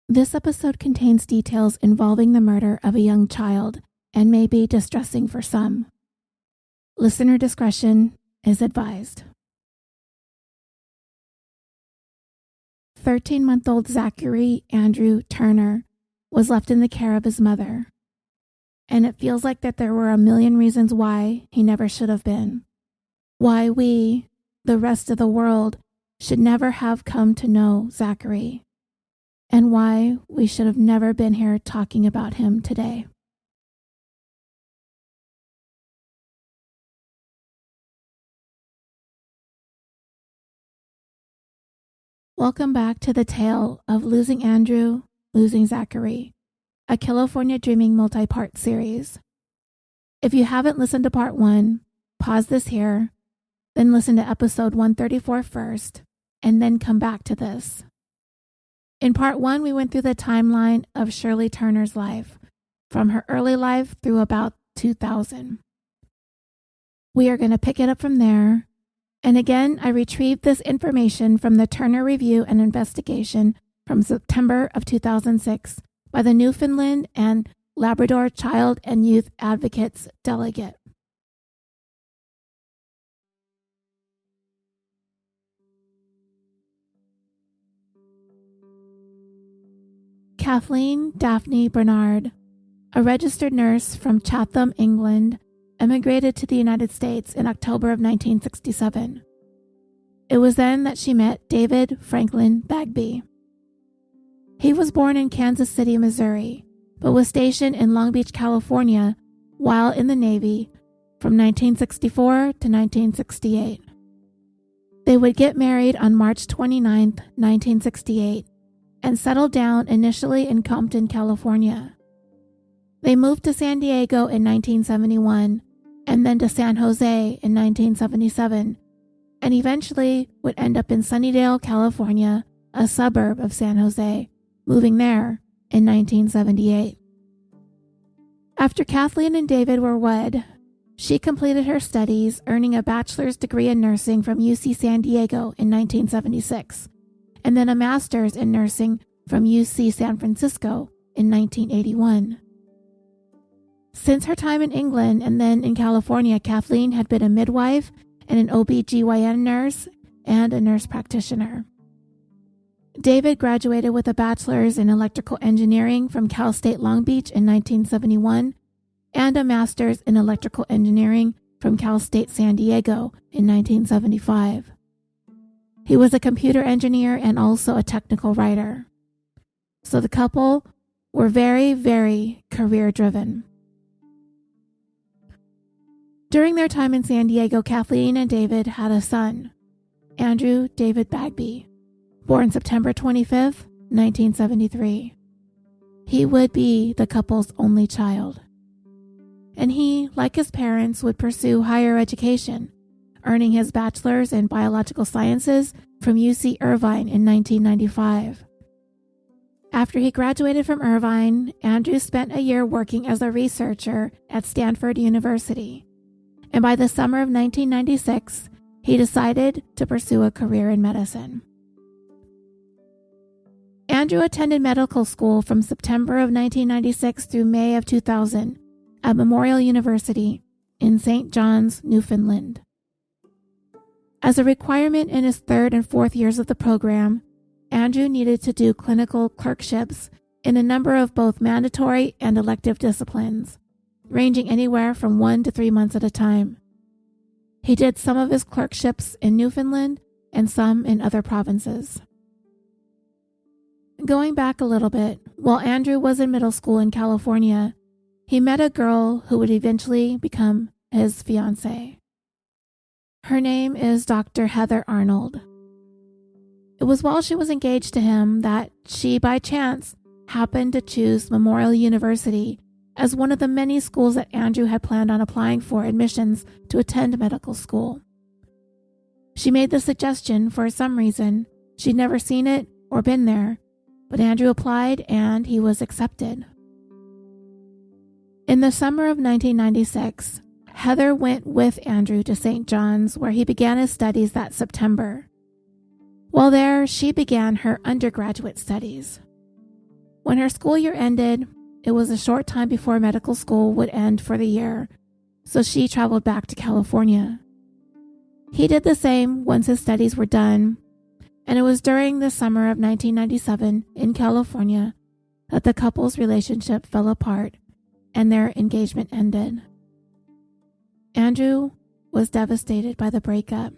This episode contains details involving the murder of a young child and may be distressing for some. Listener discretion is advised. 13-month-old Zachary Andrew Turner was left in the care of his mother, and it feels like that there were a million reasons why he never should have been. Why we, the rest of the world, should never have come to know Zachary, and why we should have never been here talking about him today. Welcome back to the tale of Losing Andrew, Losing Zachary, a California Dreaming multi-part series. If you haven't listened to part 1, pause this here, then listen to episode 134 first, and then come back to this. In part 1, we went through the timeline of Shirley Turner's life, from her early life through about 2000. We are going to pick it up from there. And again, I retrieved this information from the Turner Review and Investigation from September of 2006 by the Newfoundland and Labrador Child and Youth Advocates Delegate. Kathleen Daphne Bernard, a registered nurse from Chatham, England, emigrated to the United States in October of 1967. It was then that she met David Franklin Bagby. He was born in Kansas City, Missouri, but was stationed in Long Beach, California, while in the Navy from 1964 to 1968. They would get married on March 29, 1968, and settled down initially in Compton, California. They moved to San Diego in 1971 and then to San Jose in 1977, and eventually would end up in Sunnydale, California, a suburb of San Jose, moving there in 1978. After Kathleen and David were wed, she completed her studies, earning a bachelor's degree in nursing from UC San Diego in 1976, and then a master's in nursing from UC San Francisco in 1981. Since her time in England and then in California, Kathleen had been a midwife and an OB/GYN nurse and a nurse practitioner. David graduated with a bachelor's in electrical engineering from Cal State Long Beach in 1971 and a master's in electrical engineering from Cal State San Diego in 1975. He was a computer engineer and also a technical writer. So the couple were very, very career-driven. During their time in San Diego, Kathleen and David had a son, Andrew David Bagby, born September 25, 1973. He would be the couple's only child. And he, like his parents, would pursue higher education, earning his bachelor's in biological sciences from UC Irvine in 1995. After he graduated from Irvine, Andrew spent a year working as a researcher at Stanford University. And by the summer of 1996, he decided to pursue a career in medicine. Andrew attended medical school from September of 1996 through May of 2000 at Memorial University in St. John's, Newfoundland. As a requirement in his third and fourth years of the program, Andrew needed to do clinical clerkships in a number of both mandatory and elective disciplines, ranging anywhere from 1 to 3 months at a time. He did some of his clerkships in Newfoundland and some in other provinces. Going back a little bit, while Andrew was in middle school in California, he met a girl who would eventually become his fiancée. Her name is Dr. Heather Arnold. It was while she was engaged to him that she, by chance, happened to choose Memorial University as one of the many schools that Andrew had planned on applying for admissions to attend medical school. She made the suggestion for some reason. She'd never seen it or been there, but Andrew applied and he was accepted. In the summer of 1996, Heather went with Andrew to St. John's, where he began his studies that September. While there, she began her undergraduate studies. When her school year ended, it was a short time before medical school would end for the year, so she traveled back to California. He did the same once his studies were done, and it was during the summer of 1997 in California that the couple's relationship fell apart and their engagement ended. Andrew was devastated by the breakup.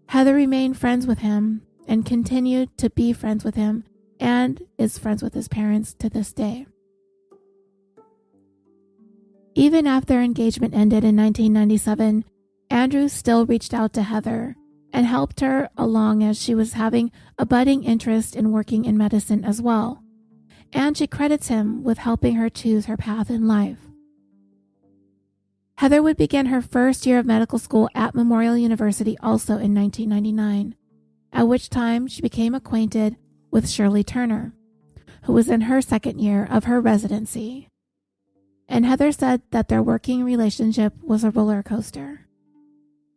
Heather remained friends with him and continued to be friends with him and is friends with his parents to this day. Even after their engagement ended in 1997, Andrew still reached out to Heather and helped her along as she was having a budding interest in working in medicine as well, and she credits him with helping her choose her path in life. Heather would begin her first year of medical school at Memorial University also in 1999, at which time she became acquainted with Shirley Turner, who was in her second year of her residency. And Heather said that their working relationship was a roller coaster.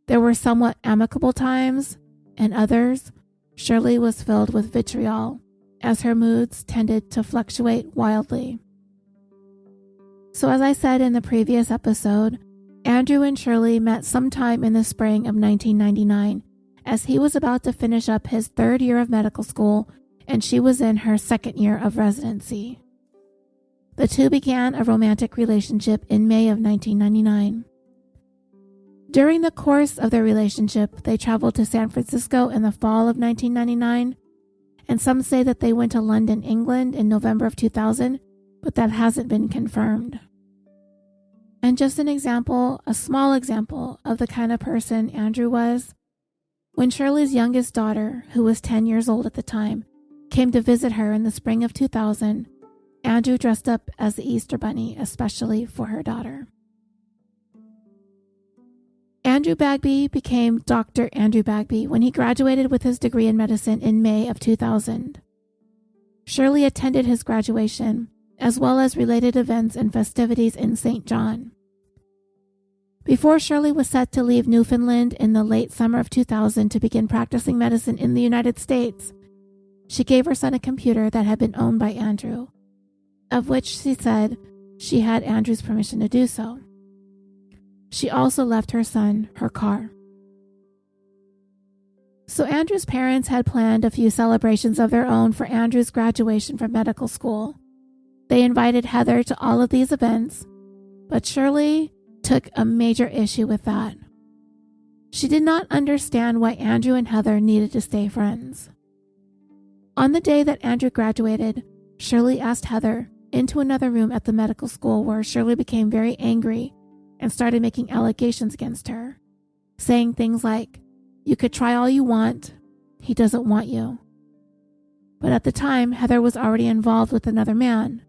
There were somewhat amicable times, and others, Shirley was filled with vitriol, as her moods tended to fluctuate wildly. So as I said in the previous episode, Andrew and Shirley met sometime in the spring of 1999, as he was about to finish up his third year of medical school and she was in her second year of residency. The two began a romantic relationship in May of 1999. During the course of their relationship, they traveled to San Francisco in the fall of 1999, and some say that they went to London, England in November of 2000, but that hasn't been confirmed. And just an example, a small example of the kind of person Andrew was, when Shirley's youngest daughter, who was 10 years old at the time, came to visit her in the spring of 2000, Andrew dressed up as the Easter Bunny, especially for her daughter. Andrew Bagby became Dr. Andrew Bagby when he graduated with his degree in medicine in May of 2000. Shirley attended his graduation, as well as related events and festivities in St. John. Before Shirley was set to leave Newfoundland in the late summer of 2000 to begin practicing medicine in the United States, she gave her son a computer that had been owned by Andrew, of which she said she had Andrew's permission to do so. She also left her son her car. So Andrew's parents had planned a few celebrations of their own for Andrew's graduation from medical school. They invited Heather to all of these events, but Shirley took a major issue with that. She did not understand why Andrew and Heather needed to stay friends. On the day that Andrew graduated, Shirley asked Heather into another room at the medical school, where Shirley became very angry and started making allegations against her, saying things like, "You could try all you want, he doesn't want you." But at the time, Heather was already involved with another man.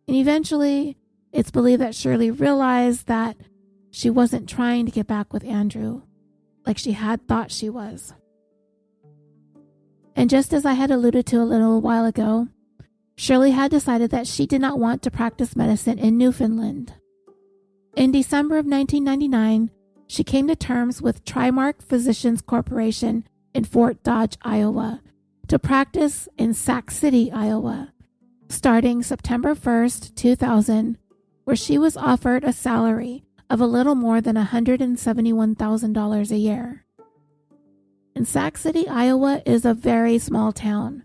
And eventually, it's believed that Shirley realized that she wasn't trying to get back with Andrew like she had thought she was. And just as I had alluded to a little while ago, Shirley had decided that she did not want to practice medicine in Newfoundland. In December of 1999, she came to terms with Trimark Physicians Corporation in Fort Dodge, Iowa, to practice in Sac City, Iowa, starting September 1st, 2000, where she was offered a salary of a little more than $171,000 a year. And Sac City, Iowa is a very small town,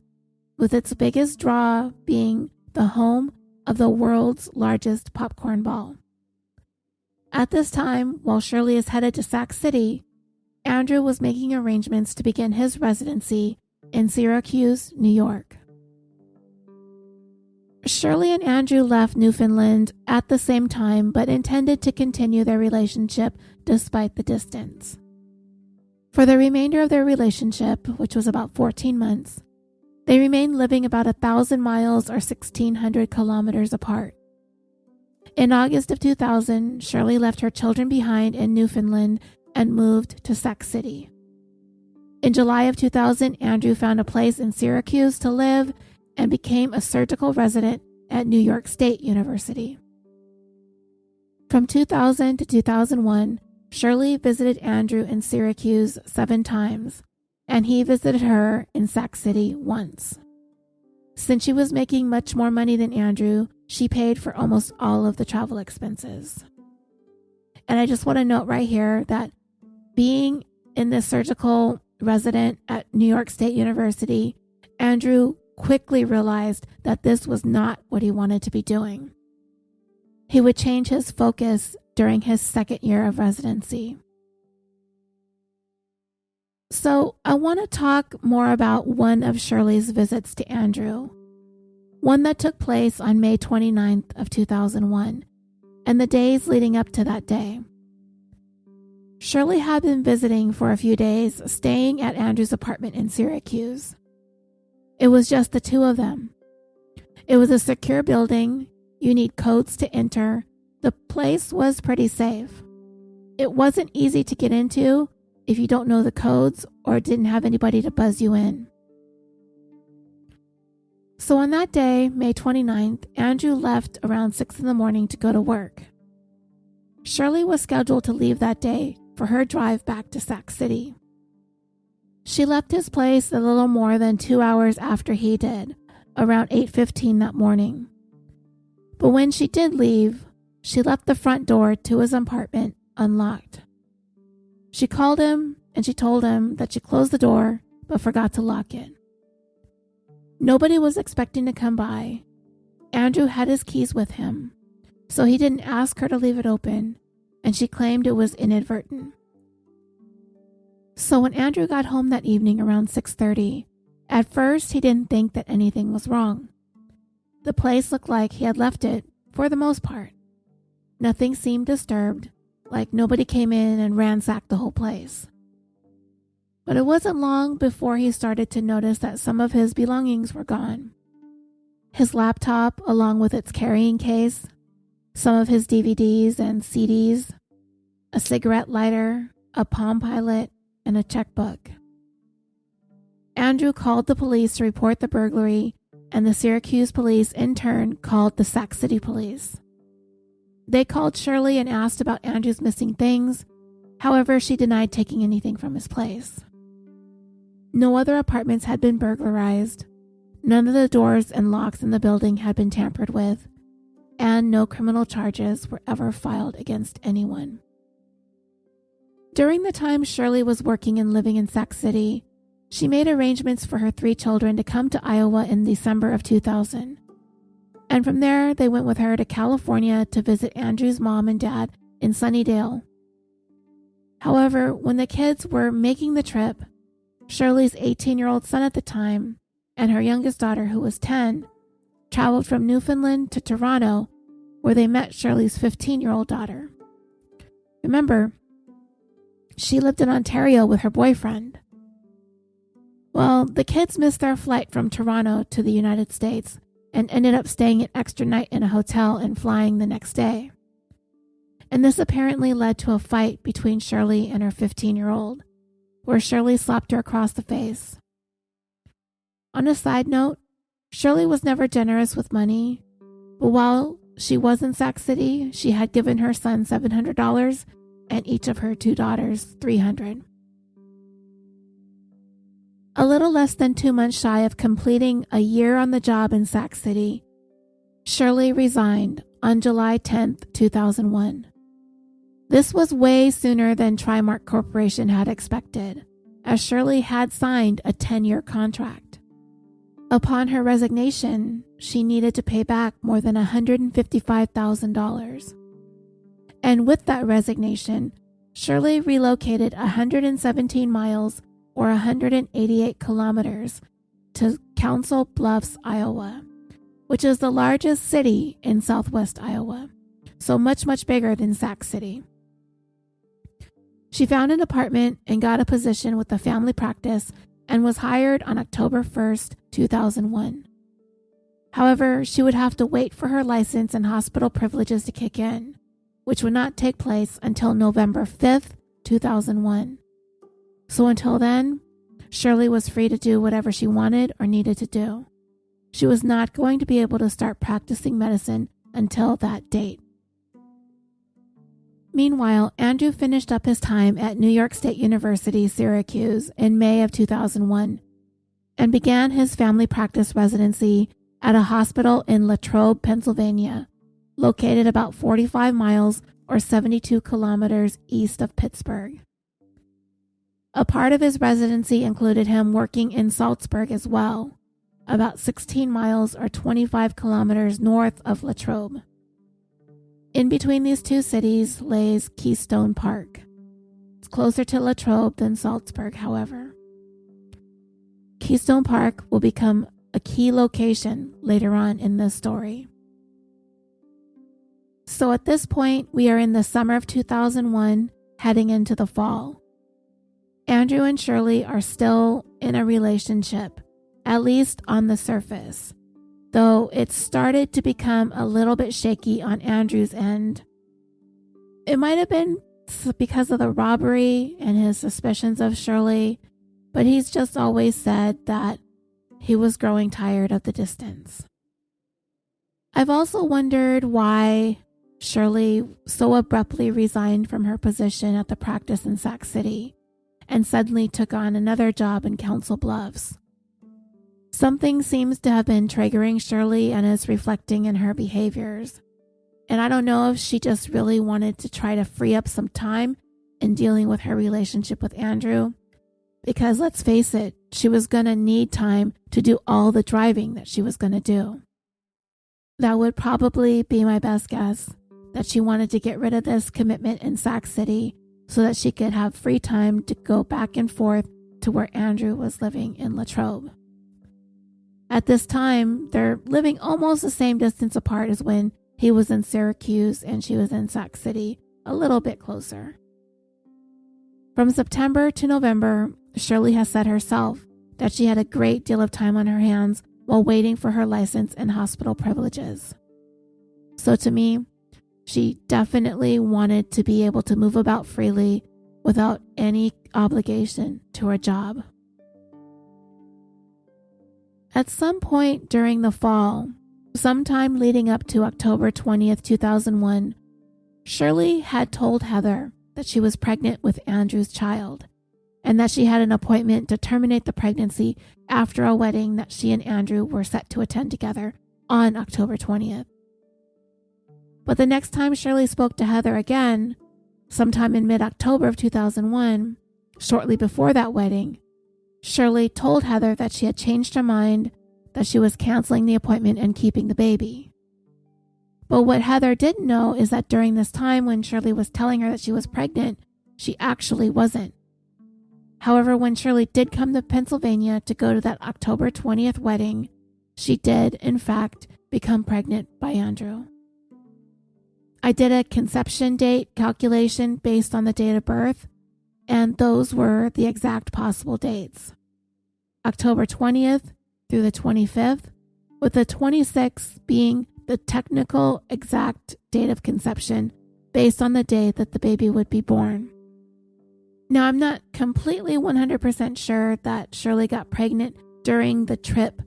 with its biggest draw being the home of the world's largest popcorn ball. At this time, while Shirley is headed to Sac City, Andrew was making arrangements to begin his residency in Syracuse, New York. Shirley and Andrew left Newfoundland at the same time, but intended to continue their relationship despite the distance. For the remainder of their relationship, which was about 14 months, they remained living about 1,000 miles or 1,600 kilometers apart. In August of 2000, Shirley left her children behind in Newfoundland and moved to Sac City. In July of 2000, Andrew found a place in Syracuse to live and became a surgical resident at New York State University. From 2000 to 2001, Shirley visited Andrew in Syracuse 7 times, and he visited her in Sac City once. Since she was making much more money than Andrew, she paid for almost all of the travel expenses. And I just want to note right here that being in this surgical resident at New York State University, Andrew quickly realized that this was not what he wanted to be doing. He would change his focus during his second year of residency. So I want to talk more about one of Shirley's visits to Andrew, one that took place on May 29th of 2001, and the days leading up to that day. Shirley had been visiting for a few days, staying at Andrew's apartment in Syracuse. It was just the two of them. It was a secure building. You need codes to enter. The place was pretty safe. It wasn't easy to get into if you don't know the codes or didn't have anybody to buzz you in. So on that day, May 29th, Andrew left around 6 a.m. to go to work. Shirley was scheduled to leave that day for her drive back to Sac City. She left his place a little more than 2 hours after he did, around 8:15 that morning. But when she did leave, she left the front door to his apartment unlocked. She called him and she told him that she closed the door but forgot to lock it. Nobody was expecting to come by. Andrew had his keys with him, so he didn't ask her to leave it open, and she claimed it was inadvertent. So when Andrew got home that evening around 6:30, at first he didn't think that anything was wrong. The place looked like he had left it for the most part. Nothing seemed disturbed, like nobody came in and ransacked the whole place. But it wasn't long before he started to notice that some of his belongings were gone. His laptop, along with its carrying case, some of his DVDs and CDs, a cigarette lighter, a Palm Pilot, and a checkbook. Andrew called the police to report the burglary, and the Syracuse police in turn called the Sac City police. They called Shirley and asked about Andrew's missing things. However, she denied taking anything from his place. No other apartments had been burglarized. None of the doors and locks in the building had been tampered with, and no criminal charges were ever filed against anyone. During the time Shirley was working and living in Sac City, she made arrangements for her 3 children to come to Iowa in December of 2000. And from there, they went with her to California to visit Andrew's mom and dad in Sunnydale. However, when the kids were making the trip, Shirley's 18-year-old son at the time and her youngest daughter, who was 10, traveled from Newfoundland to Toronto, where they met Shirley's 15-year-old daughter. Remember, she lived in Ontario with her boyfriend. Well, the kids missed their flight from Toronto to the United States and ended up staying an extra night in a hotel and flying the next day. And this apparently led to a fight between Shirley and her 15-year-old, where Shirley slapped her across the face. On a side note, Shirley was never generous with money, but while she was in Sac City, she had given her son $700 and each of her 2 daughters $300. A little less than 2 months shy of completing a year on the job in Sac City, Shirley resigned on July 10th, 2001. This was way sooner than Trimark Corporation had expected, as Shirley had signed a 10-year contract. Upon her resignation, she needed to pay back more than $155,000. And with that resignation, Shirley relocated 117 miles or 188 kilometers to Council Bluffs, Iowa, which is the largest city in southwest Iowa, so much, much bigger than Sac City. She found an apartment and got a position with the family practice and was hired on October 1st, 2001. However, she would have to wait for her license and hospital privileges to kick in, which would not take place until November 5th, 2001. So until then, Shirley was free to do whatever she wanted or needed to do. She was not going to be able to start practicing medicine until that date. Meanwhile, Andrew finished up his time at New York State University, Syracuse in May of 2001, and began his family practice residency at a hospital in Latrobe, Pennsylvania, located about 45 miles or 72 kilometers east of Pittsburgh. A part of his residency included him working in Salzburg as well, about 16 miles or 25 kilometers north of Latrobe. In between these two cities lays Keystone Park. It's closer to Latrobe than Salzburg, however. Keystone Park will become a key location later on in this story. So at this point, we are in the summer of 2001, heading into the fall. Andrew and Shirley are still in a relationship, at least on the surface, though it started to become a little bit shaky on Andrew's end. It might have been because of the robbery and his suspicions of Shirley, but he's just always said that he was growing tired of the distance. I've also wondered why Shirley so abruptly resigned from her position at the practice in Sac City and suddenly took on another job in Council Bluffs. Something seems to have been triggering Shirley and is reflecting in her behaviors. And I don't know if she just really wanted to try to free up some time in dealing with her relationship with Andrew. Because let's face it, she was going to need time to do all the driving that she was going to do. That would probably be my best guess, that she wanted to get rid of this commitment in Sac City so that she could have free time to go back and forth to where Andrew was living in Latrobe. At this time, they're living almost the same distance apart as when he was in Syracuse and she was in Sac City, a little bit closer. From September to November, Shirley has said herself that she had a great deal of time on her hands while waiting for her license and hospital privileges. So to me, she definitely wanted to be able to move about freely without any obligation to her job. At some point during the fall, sometime leading up to October 20th, 2001, Shirley had told Heather that she was pregnant with Andrew's child and that she had an appointment to terminate the pregnancy after a wedding that she and Andrew were set to attend together on October 20th. But the next time Shirley spoke to Heather again, sometime in mid-October of 2001, shortly before that wedding, Shirley told Heather that she had changed her mind, that she was canceling the appointment and keeping the baby. But what Heather didn't know is that during this time when Shirley was telling her that she was pregnant, she actually wasn't. However, when Shirley did come to Pennsylvania to go to that October 20th wedding, she did, in fact, become pregnant by Andrew. I did a conception date calculation based on the date of birth, and those were the exact possible dates. October 20th through the 25th, with the 26th being the technical exact date of conception based on the day that the baby would be born. Now, I'm not completely 100% sure that Shirley got pregnant during the trip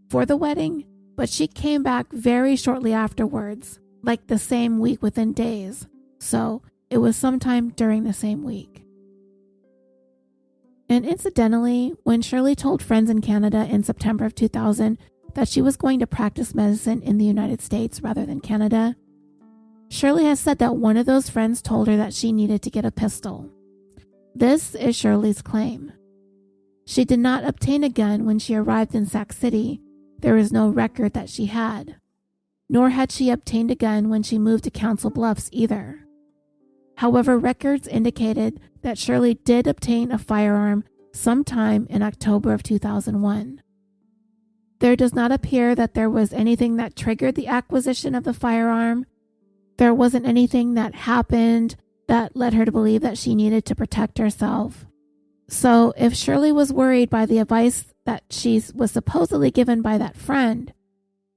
for the wedding, but she came back very shortly afterwards, like the same week within days. So it was sometime during the same week. And incidentally, when Shirley told friends in Canada in September of 2000 that she was going to practice medicine in the United States rather than Canada, Shirley has said that one of those friends told her that she needed to get a pistol. This is Shirley's claim. She did not obtain a gun when she arrived in Sac City. There is no record that she had. Nor had she obtained a gun when she moved to Council Bluffs either. However, records indicated that Shirley did obtain a firearm sometime in October of 2001. There does not appear that there was anything that triggered the acquisition of the firearm. There wasn't anything that happened that led her to believe that she needed to protect herself. So if Shirley was worried by the advice that she was supposedly given by that friend,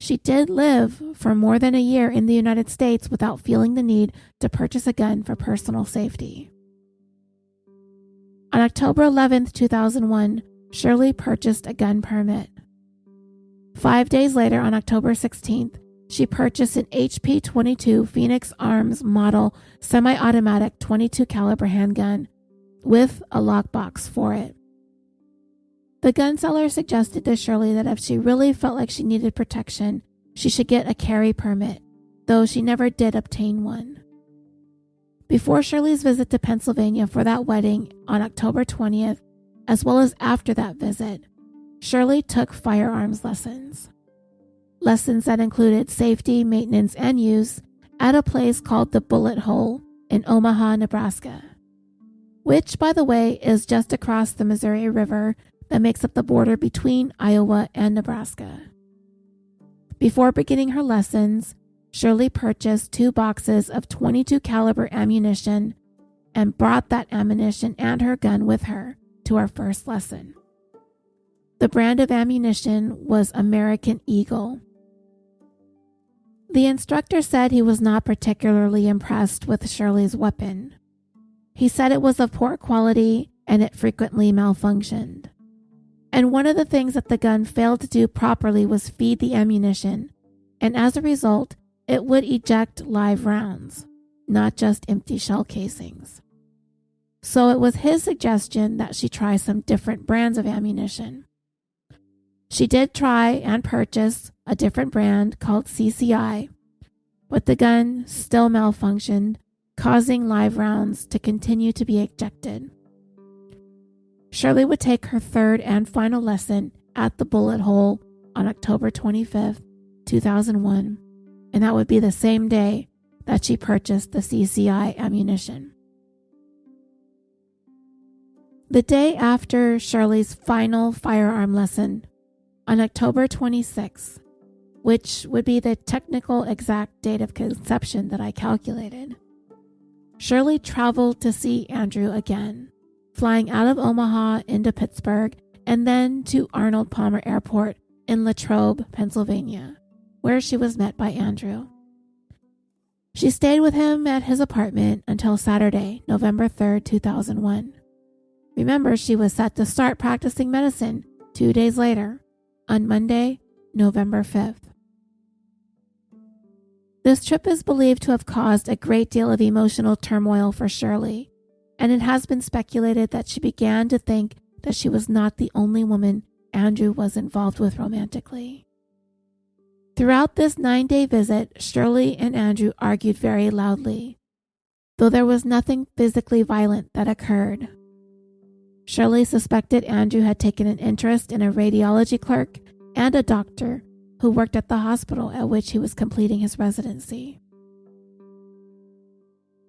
she did live for more than a year in the United States without feeling the need to purchase a gun for personal safety. On October 11th, 2001, Shirley purchased a gun permit. 5 days later, on October 16th, she purchased an HP 22 Phoenix Arms model semi-automatic 22 caliber handgun with a lockbox for it. The gun seller suggested to Shirley that if she really felt like she needed protection, she should get a carry permit, though she never did obtain one. Before Shirley's visit to Pennsylvania for that wedding on October 20th, as well as after that visit, Shirley took firearms lessons. Lessons that included safety, maintenance, and use at a place called the Bullet Hole in Omaha, Nebraska, which, by the way, is just across the Missouri River that makes up the border between Iowa and Nebraska. Before beginning her lessons, Shirley purchased 2 boxes of .22 caliber ammunition and brought that ammunition and her gun with her to our first lesson. The brand of ammunition was American Eagle. The instructor said he was not particularly impressed with Shirley's weapon. He said it was of poor quality and it frequently malfunctioned. And one of the things that the gun failed to do properly was feed the ammunition, and as a result, it would eject live rounds, not just empty shell casings. So it was his suggestion that she try some different brands of ammunition. She did try and purchase a different brand called CCI, but the gun still malfunctioned, causing live rounds to continue to be ejected. Shirley would take her third and final lesson at the Bullet Hole on October 25th, 2001, and that would be the same day that she purchased the CCI ammunition. The day after Shirley's final firearm lesson, on October 26th, which would be the technical exact date of conception that I calculated, Shirley traveled to see Andrew again, flying out of Omaha into Pittsburgh and then to Arnold Palmer Airport in Latrobe, Pennsylvania, where she was met by Andrew. She stayed with him at his apartment until Saturday, November 3rd, 2001. Remember, she was set to start practicing medicine 2 days later, on Monday, November 5th. This trip is believed to have caused a great deal of emotional turmoil for Shirley, and it has been speculated that she began to think that she was not the only woman Andrew was involved with romantically. Throughout this 9-day visit, Shirley and Andrew argued very loudly, though there was nothing physically violent that occurred. Shirley suspected Andrew had taken an interest in a radiology clerk and a doctor who worked at the hospital at which he was completing his residency.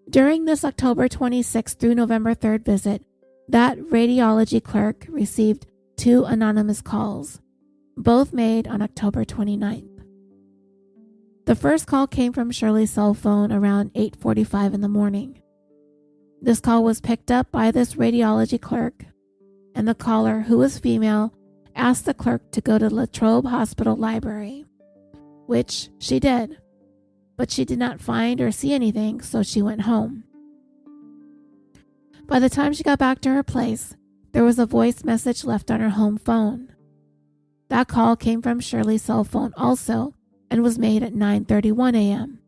During this October 26th through November 3rd visit, that radiology clerk received 2 anonymous calls, both made on October 29th. The first call came from Shirley's cell phone around 8:45 in the morning. This call was picked up by this radiology clerk, and the caller, who was female, asked the clerk to go to Latrobe Hospital Library, which she did, but she did not find or see anything, so she went home. By the time she got back to her place, there was a voice message left on her home phone. That call came from Shirley's cell phone also and was made at 9:31 a.m.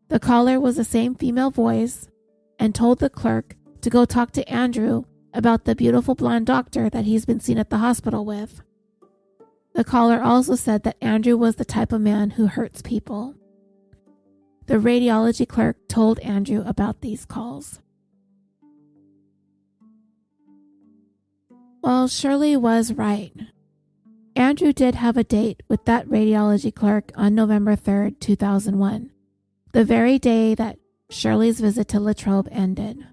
The caller was the same female voice and told the clerk to go talk to Andrew about the beautiful blonde doctor that he's been seen at the hospital with. The caller also said that Andrew was the type of man who hurts people. The radiology clerk told Andrew about these calls. Well, Shirley was right. Andrew did have a date with that radiology clerk on November 3rd, 2001, the very day that Shirley's visit to Latrobe ended.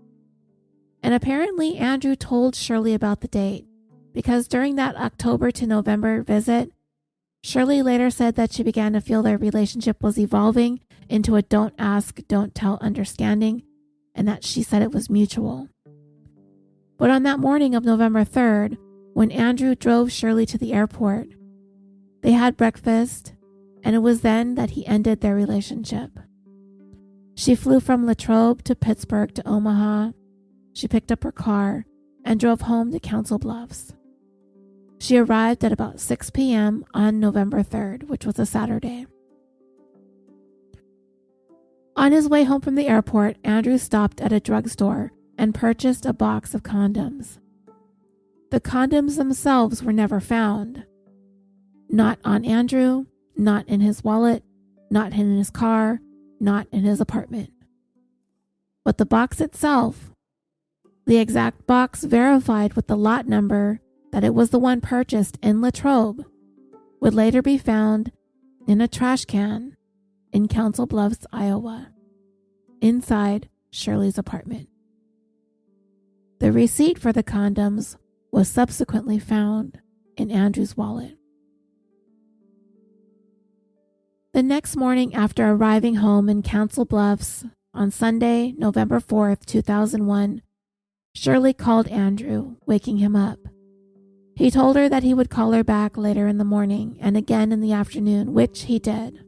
And apparently Andrew told Shirley about the date, because during that October to November visit, Shirley later said that she began to feel their relationship was evolving into a don't ask, don't tell understanding, and that she said it was mutual. But on that morning of November 3rd, when Andrew drove Shirley to the airport, they had breakfast, and it was then that he ended their relationship. She flew from Latrobe to Pittsburgh to Omaha. She picked up her car and drove home to Council Bluffs. She arrived at about 6 p.m. on November 3rd, which was a Saturday. On his way home from the airport, Andrew stopped at a drugstore and purchased a box of condoms. The condoms themselves were never found. Not on Andrew, not in his wallet, not in his car, not in his apartment. But the box itself, the exact box verified with the lot number that it was the one purchased in Latrobe, would later be found in a trash can in Council Bluffs, Iowa, inside Shirley's apartment. The receipt for the condoms was subsequently found in Andrew's wallet. The next morning after arriving home in Council Bluffs on Sunday, November 4th, 2001, Shirley called Andrew, waking him up. He told her that he would call her back later in the morning and again in the afternoon, which he did.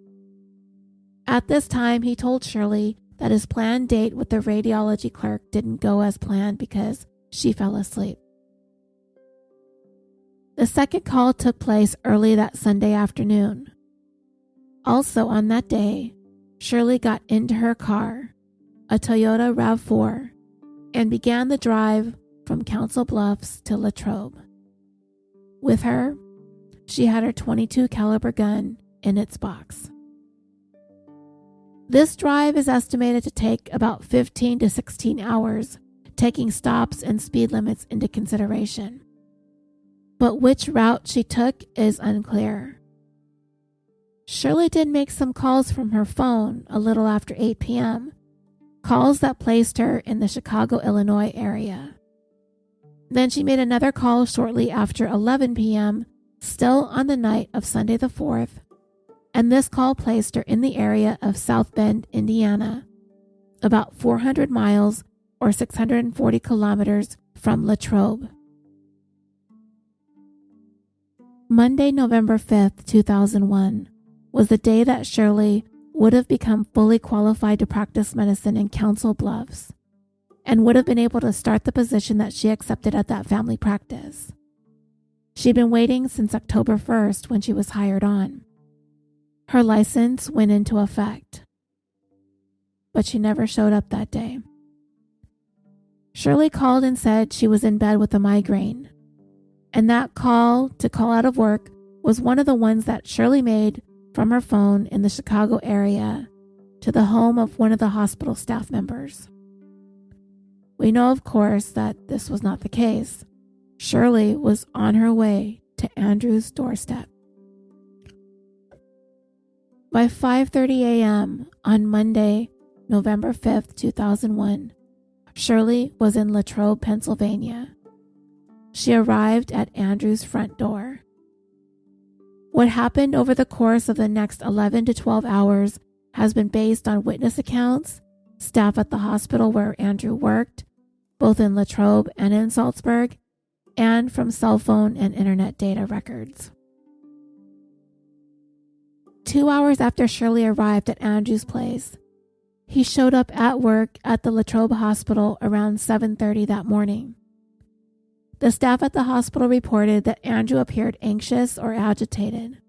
At this time, he told Shirley that his planned date with the radiology clerk didn't go as planned because she fell asleep. The second call took place early that Sunday afternoon. Also on that day, Shirley got into her car, a Toyota RAV4, and began the drive from Council Bluffs to Latrobe. With her, she had her .22 caliber gun in its box. This drive is estimated to take about 15 to 16 hours, taking stops and speed limits into consideration. But which route she took is unclear. Shirley did make some calls from her phone a little after 8 p.m., calls that placed her in the Chicago, Illinois area. Then she made another call shortly after 11 p.m., still on the night of Sunday the 4th, and this call placed her in the area of South Bend, Indiana, about 400 miles or 640 kilometers from Latrobe. Monday, November 5th, 2001, was the day that Shirley would have become fully qualified to practice medicine in Council Bluffs and would have been able to start the position that she accepted at that family practice. She'd been waiting since October 1st when she was hired on. Her license went into effect, but she never showed up that day. Shirley called and said she was in bed with a migraine, and that call to call out of work was one of the ones that Shirley made from her phone in the Chicago area to the home of one of the hospital staff members. We know, of course, that this was not the case. Shirley was on her way to Andrew's doorstep. By 5:30 a.m. on Monday, November 5th, 2001, Shirley was in Latrobe, Pennsylvania. She arrived at Andrew's front door. What happened over the course of the next 11 to 12 hours has been based on witness accounts, staff at the hospital where Andrew worked, both in Latrobe and in Salzburg, and from cell phone and internet data records. 2 hours after Shirley arrived at Andrew's place, he showed up at work at the Latrobe Hospital around 7:30 that morning. The staff at the hospital reported that Andrew appeared anxious or agitated.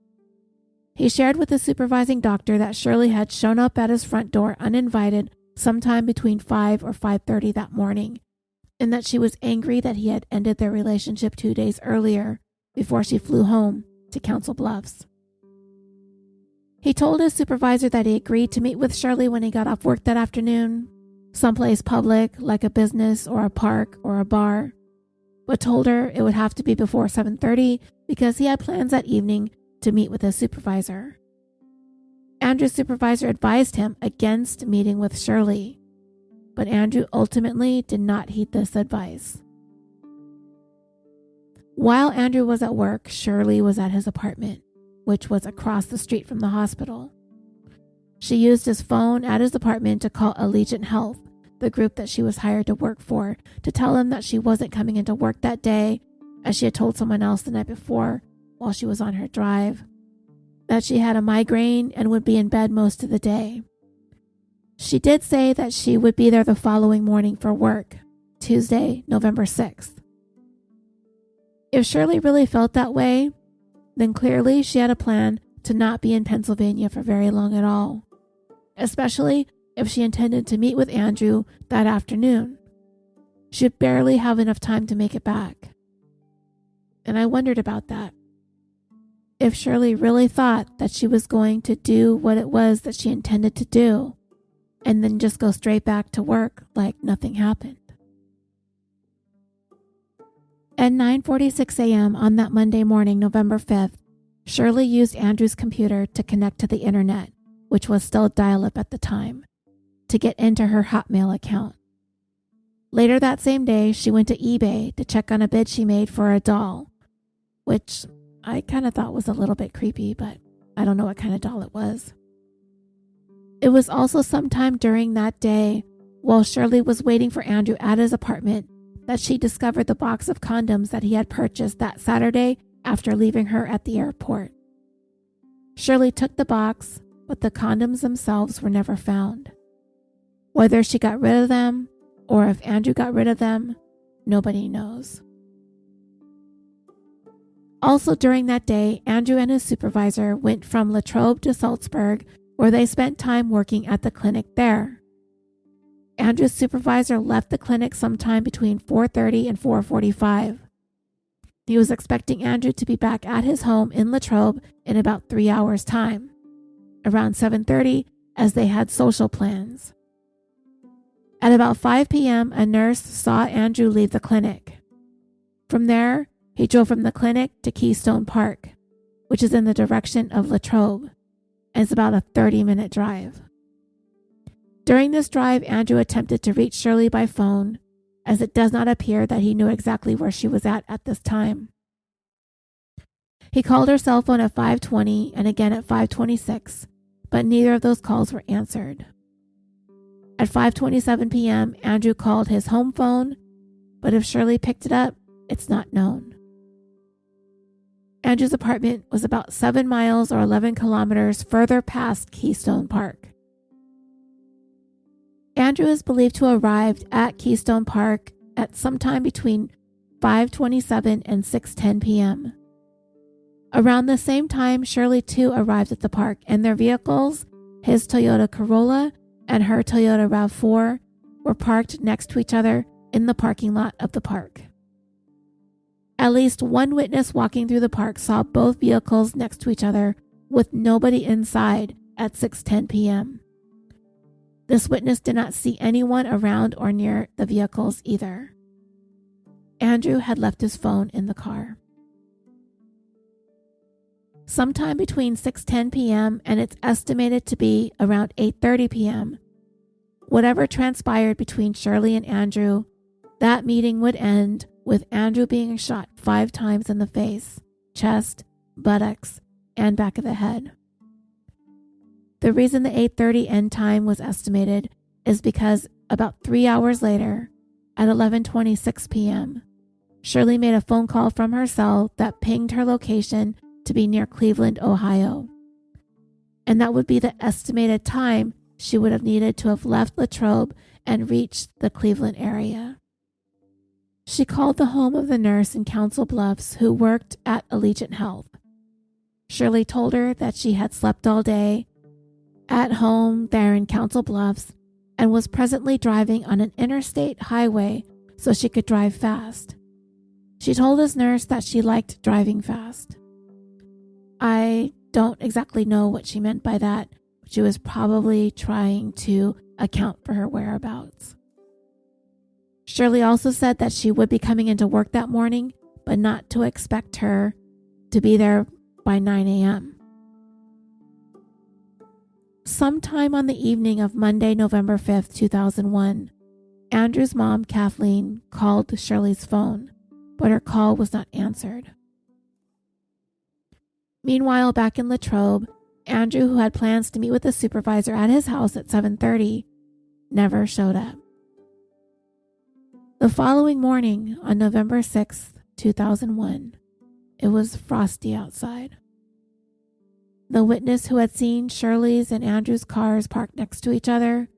He shared with the supervising doctor that Shirley had shown up at his front door uninvited sometime between 5 or 5:30 that morning, and that she was angry that he had ended their relationship 2 days earlier before she flew home to Council Bluffs. He told his supervisor that he agreed to meet with Shirley when he got off work that afternoon, someplace public like a business or a park or a bar, but told her it would have to be before 7:30 because he had plans that evening to meet with his supervisor. Andrew's supervisor advised him against meeting with Shirley, but Andrew ultimately did not heed this advice. While Andrew was at work, Shirley was at his apartment, which was across the street from the hospital. She used his phone at his apartment to call Allegiant Health, the group that she was hired to work for, to tell them that she wasn't coming into work that day, as she had told someone else the night before while she was on her drive, that she had a migraine and would be in bed most of the day. She did say that she would be there the following morning for work, Tuesday, November 6th. If Shirley really felt that way, then clearly she had a plan to not be in Pennsylvania for very long at all, especially if she intended to meet with Andrew that afternoon. She'd barely have enough time to make it back. and I wondered about that. If Shirley really thought that she was going to do what it was that she intended to do, and then just go straight back to work like nothing happened. At 9:46 a.m. on that Monday morning, November 5th, Shirley used Andrew's computer to connect to the internet, which was still dial-up at the time, to get into her Hotmail account. Later that same day, she went to eBay to check on a bid she made for a doll, which I kind of thought was a little bit creepy, but I don't know what kind of doll it was. It was also sometime during that day, while Shirley was waiting for Andrew at his apartment, that she discovered the box of condoms that he had purchased that Saturday after leaving her at the airport. Shirley took the box, but the condoms themselves were never found. Whether she got rid of them, or if Andrew got rid of them, nobody knows. Also during that day, Andrew and his supervisor went from Latrobe to Salzburg, where they spent time working at the clinic there. Andrew's supervisor left the clinic sometime between 4:30 and 4:45. He was expecting Andrew to be back at his home in Latrobe in about 3 hours' time, around 7:30, as they had social plans. At about 5 p.m., a nurse saw Andrew leave the clinic. From there, he drove from the clinic to Keystone Park, which is in the direction of Latrobe, and it's about a 30-minute drive. During this drive, Andrew attempted to reach Shirley by phone, as it does not appear that he knew exactly where she was at this time. He called her cell phone at 5:20 and again at 5:26, but neither of those calls were answered. At 5:27 p.m., Andrew called his home phone, but if Shirley picked it up, it's not known. Andrew's apartment was about 7 miles or 11 kilometers further past Keystone Park. Andrew is believed to have arrived at Keystone Park at sometime between 5:27 and 6:10 p.m. Around the same time, Shirley too arrived at the park, and their vehicles, his Toyota Corolla and her Toyota RAV4, were parked next to each other in the parking lot of the park. At least one witness walking through the park saw both vehicles next to each other with nobody inside at 6:10 p.m. This witness did not see anyone around or near the vehicles either. Andrew had left his phone in the car. Sometime between 6:10 p.m. and it's estimated to be around 8:30 p.m., whatever transpired between Shirley and Andrew, that meeting would end with Andrew being shot 5 times in the face, chest, buttocks, and back of the head. The reason the 8:30 end time was estimated is because about 3 hours later, at 11:26 p.m., Shirley made a phone call from her cell that pinged her location to be near Cleveland, Ohio. And that would be the estimated time she would have needed to have left Latrobe and reached the Cleveland area. She called the home of the nurse in Council Bluffs who worked at Allegiant Health. Shirley told her that she had slept all day at home there in Council Bluffs and was presently driving on an interstate highway so she could drive fast. She told his nurse that she liked driving fast. I don't exactly know what she meant by that, but she was probably trying to account for her whereabouts. Shirley also said that she would be coming into work that morning, but not to expect her to be there by 9 a.m. Sometime on the evening of Monday, November 5th, 2001, Andrew's mom, Kathleen, called Shirley's phone, but her call was not answered. Meanwhile, back in Latrobe, Andrew, who had plans to meet with the supervisor at his house at 7:30, never showed up. The following morning, on November 6th, 2001, it was frosty outside. The witness who had seen Shirley's and Andrew's cars parked next to each other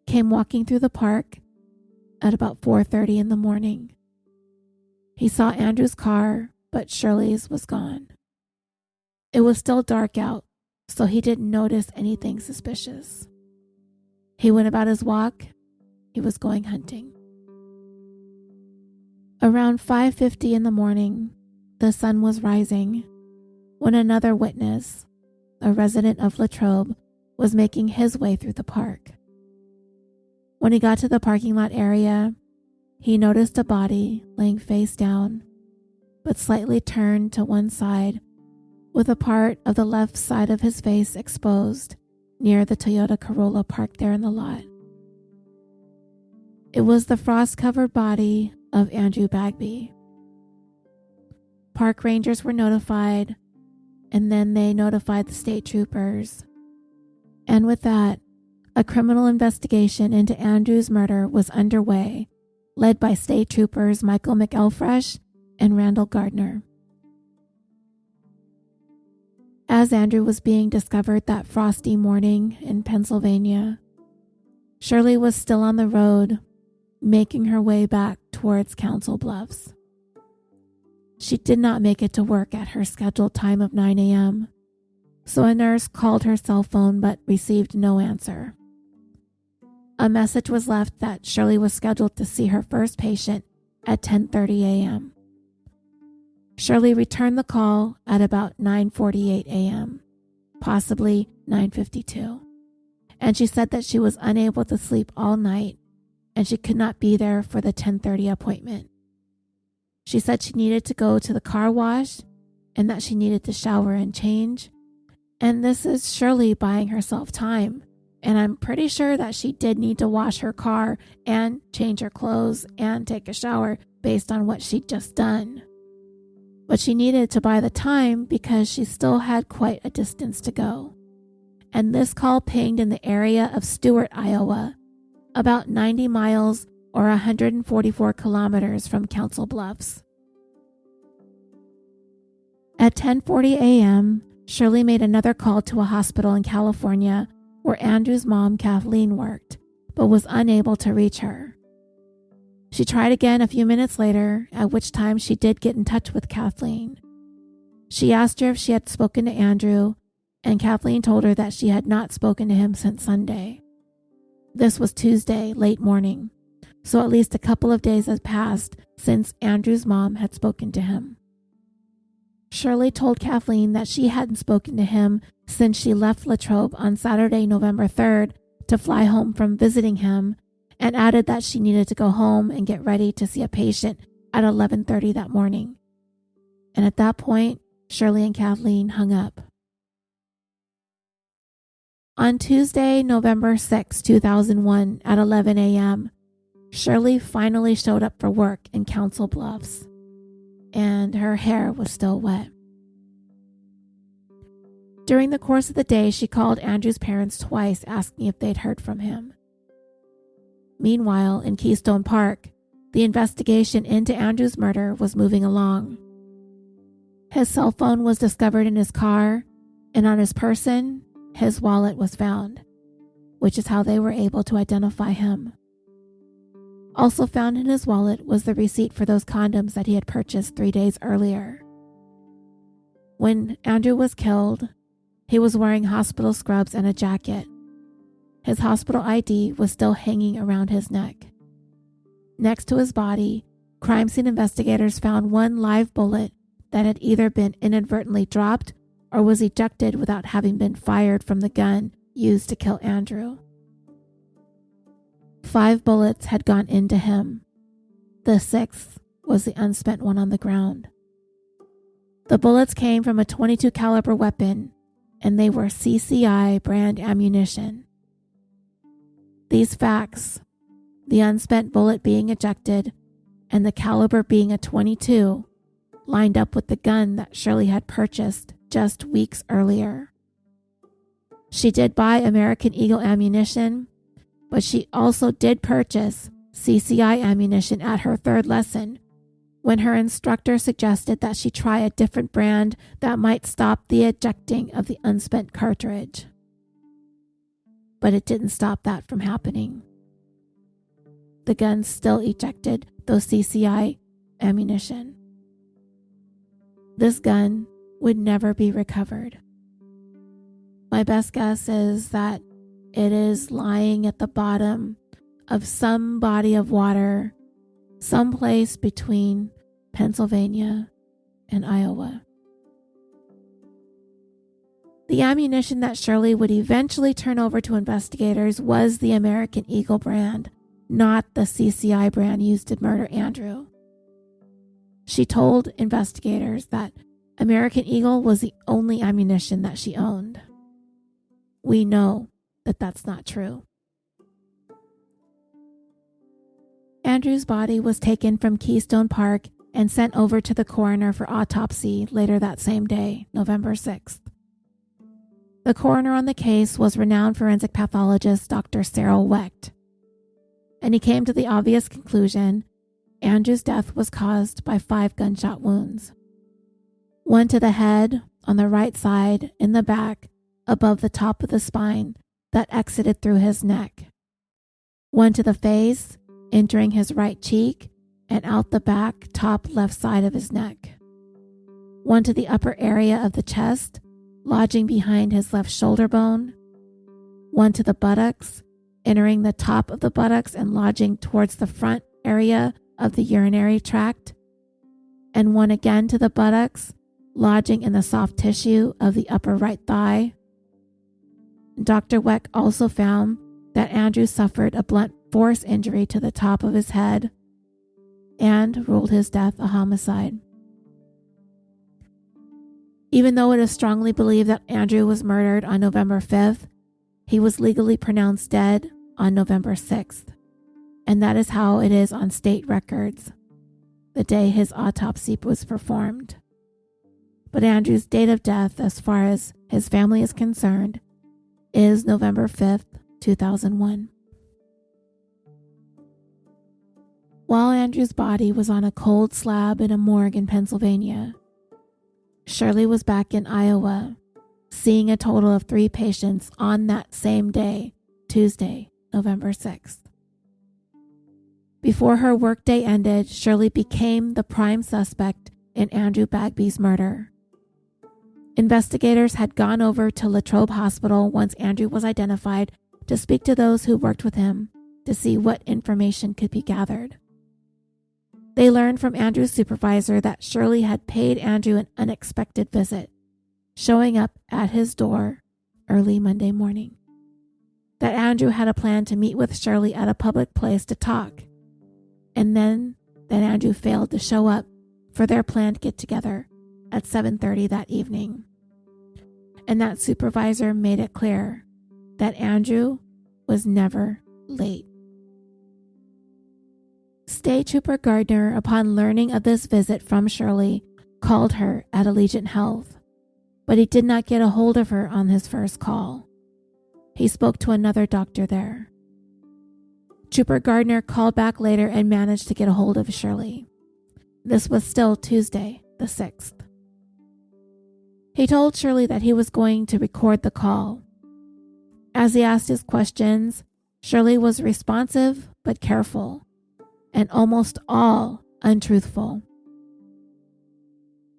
came walking through the park at about 4:30 in the morning. He saw Andrew's car, but Shirley's was gone. It was still dark out, so he didn't notice anything suspicious. He went about his walk. He was going hunting. Around 5:50 in the morning, the sun was rising when another witness, a resident of Latrobe, was making his way through the park. When he got to the parking lot area, he noticed a body laying face down, but slightly turned to one side, with a part of the left side of his face exposed near the Toyota Corolla parked there in the lot. It was the frost-covered body of Andrew Bagby. Park rangers were notified, and then they notified the state troopers. And with that, a criminal investigation into Andrew's murder was underway, led by state troopers Michael McElfresh and Randall Gardner. As Andrew was being discovered that frosty morning in Pennsylvania, Shirley was still on the road, making her way back towards Council Bluffs. She did not make it to work at her scheduled time of 9 a.m., so a nurse called her cell phone but received no answer. A message was left that Shirley was scheduled to see her first patient at 10:30 a.m. Shirley returned the call at about 9:48 a.m., possibly 9:52, and she said that she was unable to sleep all night and she could not be there for the 10:30 appointment. She said she needed to go to the car wash and that she needed to shower and change. And this is Shirley buying herself time. And I'm pretty sure that she did need to wash her car and change her clothes and take a shower based on what she'd just done. But she needed to buy the time because she still had quite a distance to go. And this call pinged in the area of Stewart, Iowa, about 90 miles or 144 kilometers from Council Bluffs. At 10:40 a.m., Shirley made another call to a hospital in California where Andrew's mom, Kathleen, worked, but was unable to reach her. She tried again a few minutes later, at which time she did get in touch with Kathleen. She asked her if she had spoken to Andrew, and Kathleen told her that she had not spoken to him since Sunday. This was Tuesday, late morning, so at least a couple of days had passed since Andrew's mom had spoken to him. Shirley told Kathleen that she hadn't spoken to him since she left Latrobe on Saturday, November 3rd, to fly home from visiting him, and added that she needed to go home and get ready to see a patient at 11:30 that morning. And at that point, Shirley and Kathleen hung up. On Tuesday, November 6, 2001, at 11 a.m., Shirley finally showed up for work in Council Bluffs, and her hair was still wet. During the course of the day, she called Andrew's parents twice asking if they'd heard from him. Meanwhile, in Keystone Park, the investigation into Andrew's murder was moving along. His cell phone was discovered in his car, and on his person, his wallet was found, which is how they were able to identify him. Also found in his wallet was the receipt for those condoms that he had purchased 3 days earlier. When Andrew was killed, he was wearing hospital scrubs and a jacket. His hospital ID was still hanging around his neck. Next to his body, crime scene investigators found one live bullet that had either been inadvertently dropped or was ejected without having been fired from the gun used to kill Andrew. 5 bullets had gone into him. The 6th was the unspent one on the ground. The bullets came from a .22 caliber weapon, and they were CCI brand ammunition. These facts, the unspent bullet being ejected and the caliber being a .22, lined up with the gun that Shirley had purchased just weeks earlier. She did buy American Eagle ammunition, but she also did purchase CCI ammunition at her 3rd lesson when her instructor suggested that she try a different brand that might stop the ejecting of the unspent cartridge. But it didn't stop that from happening. The gun still ejected those CCI ammunition. This gun would never be recovered. My best guess is that it is lying at the bottom of some body of water, someplace between Pennsylvania in Iowa. The ammunition that Shirley would eventually turn over to investigators was the American Eagle brand, not the CCI brand used to murder Andrew. She told investigators that American Eagle was the only ammunition that she owned. We know that that's not true. Andrew's body was taken from Keystone Park and sent over to the coroner for autopsy later that same day, November 6th. The coroner on the case was renowned forensic pathologist Dr. Cyril Wecht, and he came to the obvious conclusion Andrew's death was caused by 5 gunshot wounds. 1 to the head, on the right side, in the back, above the top of the spine, that exited through his neck. 1 to the face, entering his right cheek, and out the back, top left side of his neck. 1 to the upper area of the chest, lodging behind his left shoulder bone. 1 to the buttocks, entering the top of the buttocks and lodging towards the front area of the urinary tract, and 1 again to the buttocks, lodging in the soft tissue of the upper right thigh. Dr. Weck also found that Andrew suffered a blunt force injury to the top of his head and ruled his death a homicide. Even though it is strongly believed that Andrew was murdered on November 5th, he was legally pronounced dead on November 6th. And that is how it is on state records, the day his autopsy was performed. But Andrew's date of death, as far as his family is concerned, is November 5th, 2001. While Andrew's body was on a cold slab in a morgue in Pennsylvania, Shirley was back in Iowa, seeing a total of 3 patients on that same day, Tuesday, November 6th. Before her workday ended, Shirley became the prime suspect in Andrew Bagby's murder. Investigators had gone over to Latrobe Hospital once Andrew was identified to speak to those who worked with him to see what information could be gathered. They learned from Andrew's supervisor that Shirley had paid Andrew an unexpected visit, showing up at his door early Monday morning. That Andrew had a plan to meet with Shirley at a public place to talk, and then that Andrew failed to show up for their planned get-together at 7:30 that evening. And that supervisor made it clear that Andrew was never late. State Trooper Gardner, upon learning of this visit from Shirley, called her at Allegiant Health, but he did not get a hold of her on his first call. He spoke to another doctor there. Trooper Gardner called back later and managed to get a hold of Shirley. This was still Tuesday, the 6th. He told Shirley that he was going to record the call. As he asked his questions, Shirley was responsive but careful, and almost all untruthful.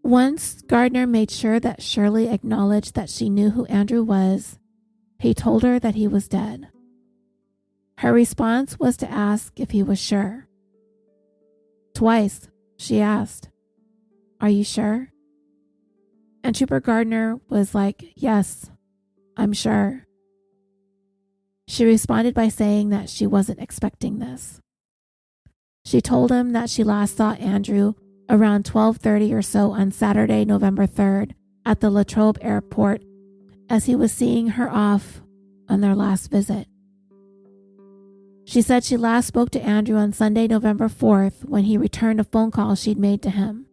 Once Gardner made sure that Shirley acknowledged that she knew who Andrew was, he told her that he was dead. Her response was to ask if he was sure. Twice, she asked, "Are you sure?" And Trooper Gardner was like, "Yes, I'm sure." She responded by saying that she wasn't expecting this. She told him that she last saw Andrew around 12:30 or so on Saturday, November 3rd, at the Latrobe airport as he was seeing her off on their last visit. She said she last spoke to Andrew on Sunday, November 4th, when he returned a phone call she'd made to him.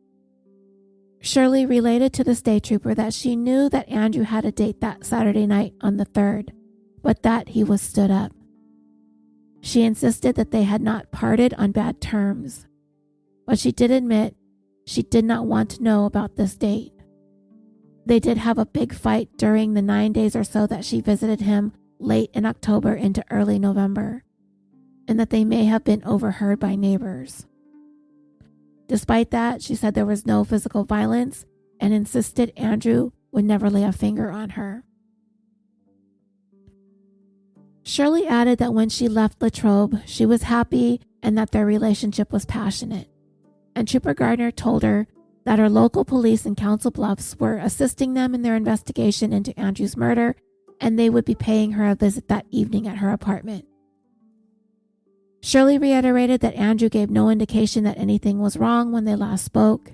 Shirley related to the state trooper that she knew that Andrew had a date that Saturday night on the 3rd, but that he was stood up. She insisted that they had not parted on bad terms, but she did admit she did not want to know about this date. They did have a big fight during the 9 days or so that she visited him late in October into early November, and that they may have been overheard by neighbors. Despite that, she said there was no physical violence and insisted Andrew would never lay a finger on her. Shirley added that when she left Latrobe, she was happy and that their relationship was passionate. And Trooper Gardner told her that her local police in Council Bluffs were assisting them in their investigation into Andrew's murder, and they would be paying her a visit that evening at her apartment. Shirley reiterated that Andrew gave no indication that anything was wrong when they last spoke,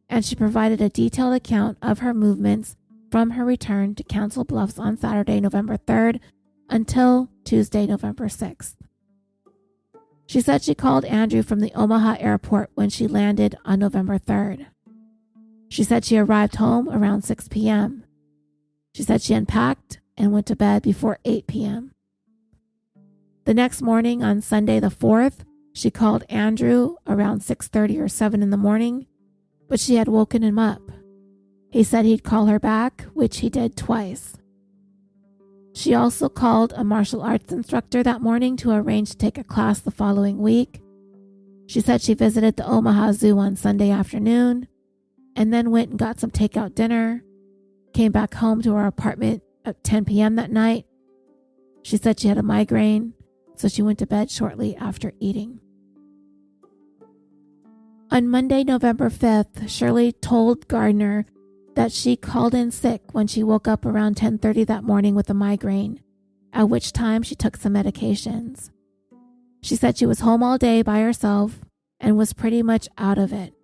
and she provided a detailed account of her movements from her return to Council Bluffs on Saturday, November 3rd, until Tuesday, November 6th. She said she called Andrew from the Omaha airport when she landed on November 3rd. She said she arrived home around 6 p.m. She said she unpacked and went to bed before 8 p.m. The next morning, on Sunday the 4th, she called Andrew around 6:30 or 7 in the morning, but she had woken him up. He said he'd call her back, which he did twice. She also called a martial arts instructor that morning to arrange to take a class the following week. She said she visited the Omaha Zoo on Sunday afternoon and then went and got some takeout dinner, came back home to her apartment at 10 p.m. that night. She said she had a migraine, so she went to bed shortly after eating. On Monday, November 5th, Shirley told Gardner that she called in sick when she woke up around 10:30 that morning with a migraine, at which time she took some medications. She said she was home all day by herself and was pretty much out of it.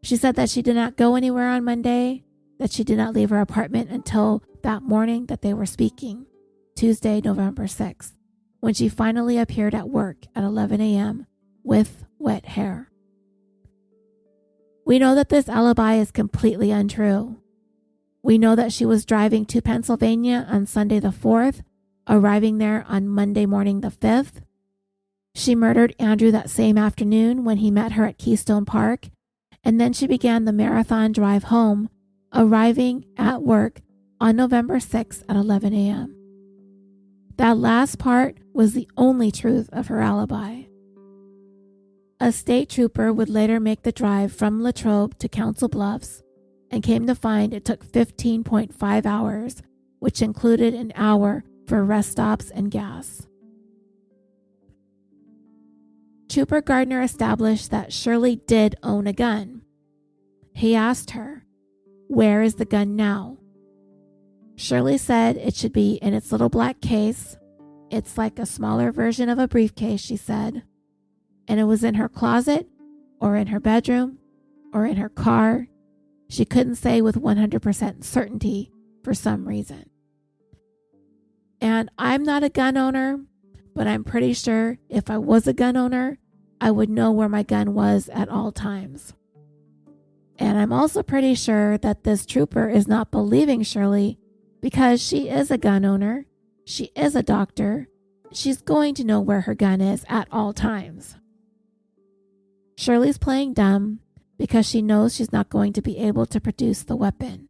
She said that she did not go anywhere on Monday, that she did not leave her apartment until that morning that they were speaking, Tuesday, November 6th, when she finally appeared at work at 11 a.m. with wet hair. We know that this alibi is completely untrue. We know that she was driving to Pennsylvania on Sunday the 4th, arriving there on Monday morning the 5th. She murdered Andrew that same afternoon when he met her at Keystone Park, and then she began the marathon drive home, arriving at work on November 6th at 11 a.m. That last part was the only truth of her alibi. A state trooper would later make the drive from Latrobe to Council Bluffs and came to find it took 15.5 hours, which included an hour for rest stops and gas. Trooper Gardner established that Shirley did own a gun. He asked her, "Where is the gun now?" Shirley said it should be in its little black case. It's like a smaller version of a briefcase, she said. And it was in her closet, or in her bedroom, or in her car. She couldn't say with 100% certainty for some reason. And I'm not a gun owner, but I'm pretty sure if I was a gun owner, I would know where my gun was at all times. And I'm also pretty sure that this trooper is not believing Shirley because she is a gun owner, she is a doctor, she's going to know where her gun is at all times. Shirley's playing dumb because she knows she's not going to be able to produce the weapon.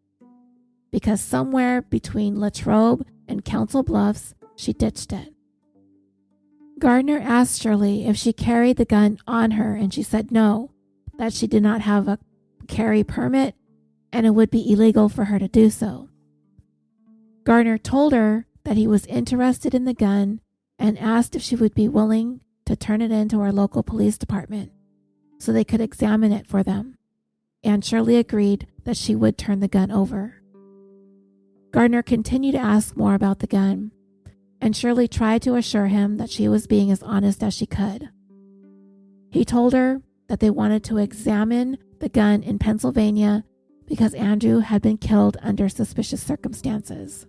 Because somewhere between Latrobe and Council Bluffs, she ditched it. Gardner asked Shirley if she carried the gun on her, and she said no, that she did not have a carry permit and it would be illegal for her to do so. Gardner told her that he was interested in the gun and asked if she would be willing to turn it into our local police department so they could examine it for them, and Shirley agreed that she would turn the gun over. Gardner continued to ask more about the gun, and Shirley tried to assure him that she was being as honest as she could. He told her that they wanted to examine the gun in Pennsylvania because Andrew had been killed under suspicious circumstances.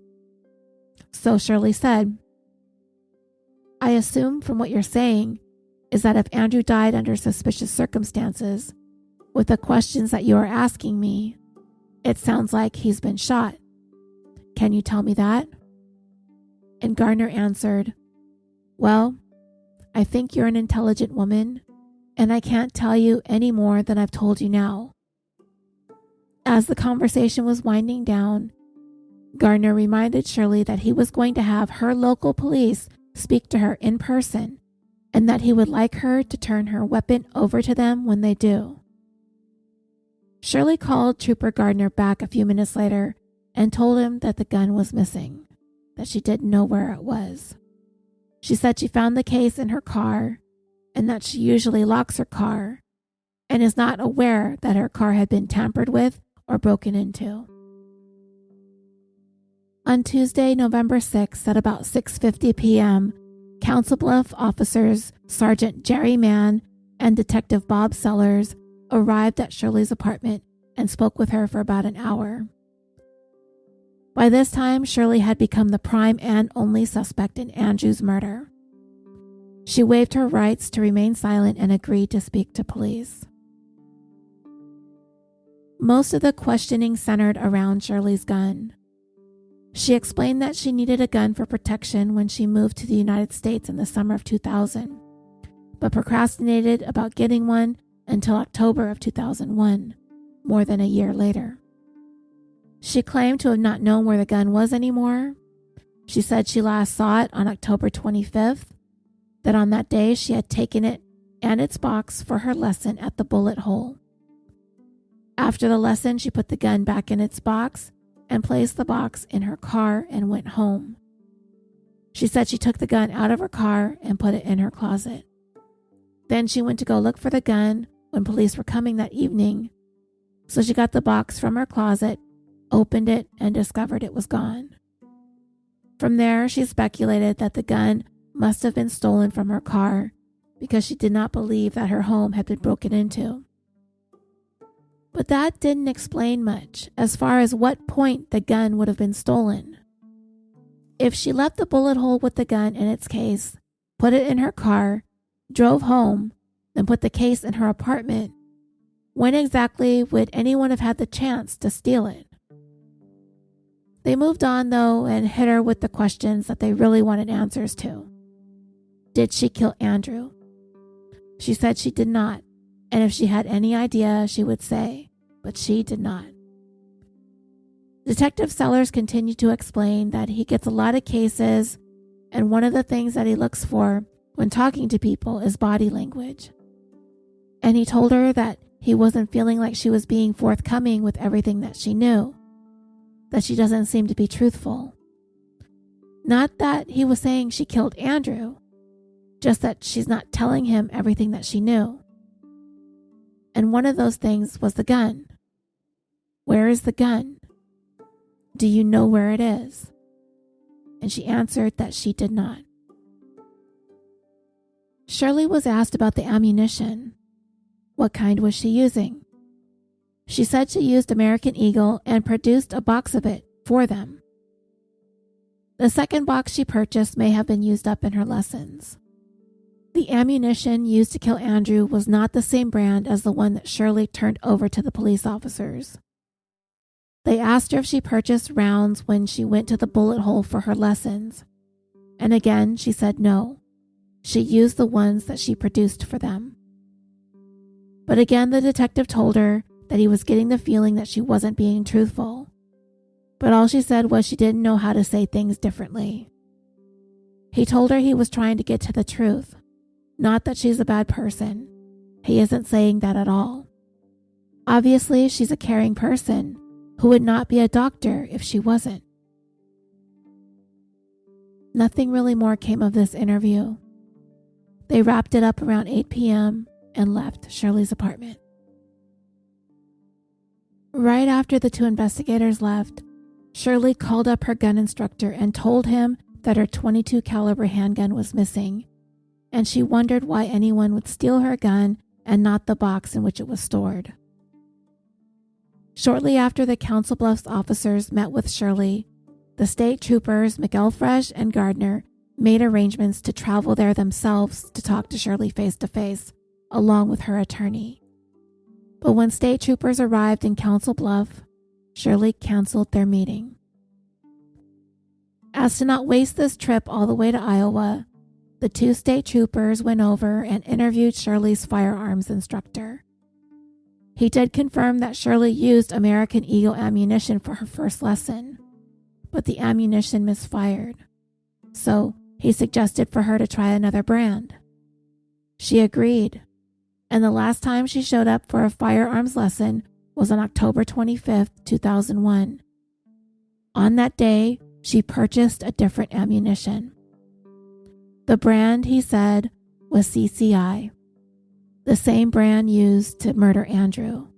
So Shirley said, "I assume from what you're saying is that if Andrew died under suspicious circumstances, with the questions that you are asking me, it sounds like he's been shot. Can you tell me that?" And Gardner answered, "Well, I think you're an intelligent woman, and I can't tell you any more than I've told you now." As the conversation was winding down, Gardner reminded Shirley that he was going to have her local police speak to her in person, and that he would like her to turn her weapon over to them when they do. Shirley called Trooper Gardner back a few minutes later and told him that the gun was missing, that she didn't know where it was. She said she found the case in her car and that she usually locks her car, and is not aware that her car had been tampered with or broken into. On Tuesday, November 6th at about 6:50 p.m., Council Bluffs officers Sergeant Jerry Mann and Detective Bob Sellers arrived at Shirley's apartment and spoke with her for about an hour. By this time, Shirley had become the prime and only suspect in Andrew's murder. She waived her rights to remain silent and agreed to speak to police. Most of the questioning centered around Shirley's gun. She explained that she needed a gun for protection when she moved to the United States in the summer of 2000, but procrastinated about getting one until October of 2001, more than a year later. She claimed to have not known where the gun was anymore. She said she last saw it on October 25th, that on that day she had taken it and its box for her lesson at the bullet hole. After the lesson, she put the gun back in its box and placed the box in her car and went home. She said she took the gun out of her car and put it in her closet. Then she went to go look for the gun when police were coming that evening, so she got the box from her closet, opened it, and discovered it was gone. From there, she speculated that the gun must have been stolen from her car because she did not believe that her home had been broken into. But that didn't explain much as far as what point the gun would have been stolen. If she left the bullet hole with the gun in its case, put it in her car, drove home, then put the case in her apartment, when exactly would anyone have had the chance to steal it? They moved on, though, and hit her with the questions that they really wanted answers to. Did she kill Andrew? She said she did not, and if she had any idea, she would say, but she did not. Detective Sellers continued to explain that he gets a lot of cases, and one of the things that he looks for when talking to people is body language. And he told her that he wasn't feeling like she was being forthcoming with everything that she knew, that she doesn't seem to be truthful. Not that he was saying she killed Andrew, just that she's not telling him everything that she knew. And one of those things was the gun. Where is the gun? Do you know where it is? And she answered that she did not. Shirley was asked about the ammunition. What kind was she using? She said she used American Eagle and produced a box of it for them. The second box she purchased may have been used up in her lessons. The ammunition used to kill Andrew was not the same brand as the one that Shirley turned over to the police officers. They asked her if she purchased rounds when she went to the bullet hole for her lessons, and again she said no. She used the ones that she produced for them. But again the detective told her that he was getting the feeling that she wasn't being truthful, but all she said was she didn't know how to say things differently. He told her he was trying to get to the truth, not that she's a bad person. He isn't saying that at all. Obviously, she's a caring person who would not be a doctor if she wasn't. Nothing really more came of this interview. They wrapped it up around 8 p.m. and left Shirley's apartment. Right after the two investigators left, Shirley called up her gun instructor and told him that her .22 caliber handgun was missing, and she wondered why anyone would steal her gun and not the box in which it was stored. Shortly after the Council Bluffs officers met with Shirley, the state troopers McElfresh and Gardner made arrangements to travel there themselves to talk to Shirley face to face, along with her attorney. But when state troopers arrived in Council Bluffs, Shirley canceled their meeting. As to not waste this trip all the way to Iowa, the two state troopers went over and interviewed Shirley's firearms instructor. He did confirm that Shirley used American Eagle ammunition for her first lesson, but the ammunition misfired, so he suggested for her to try another brand. She agreed, and the last time she showed up for a firearms lesson was on October 25th, 2001. On that day, she purchased a different ammunition. The brand, he said, was CCI. the same brand used to murder Andrew.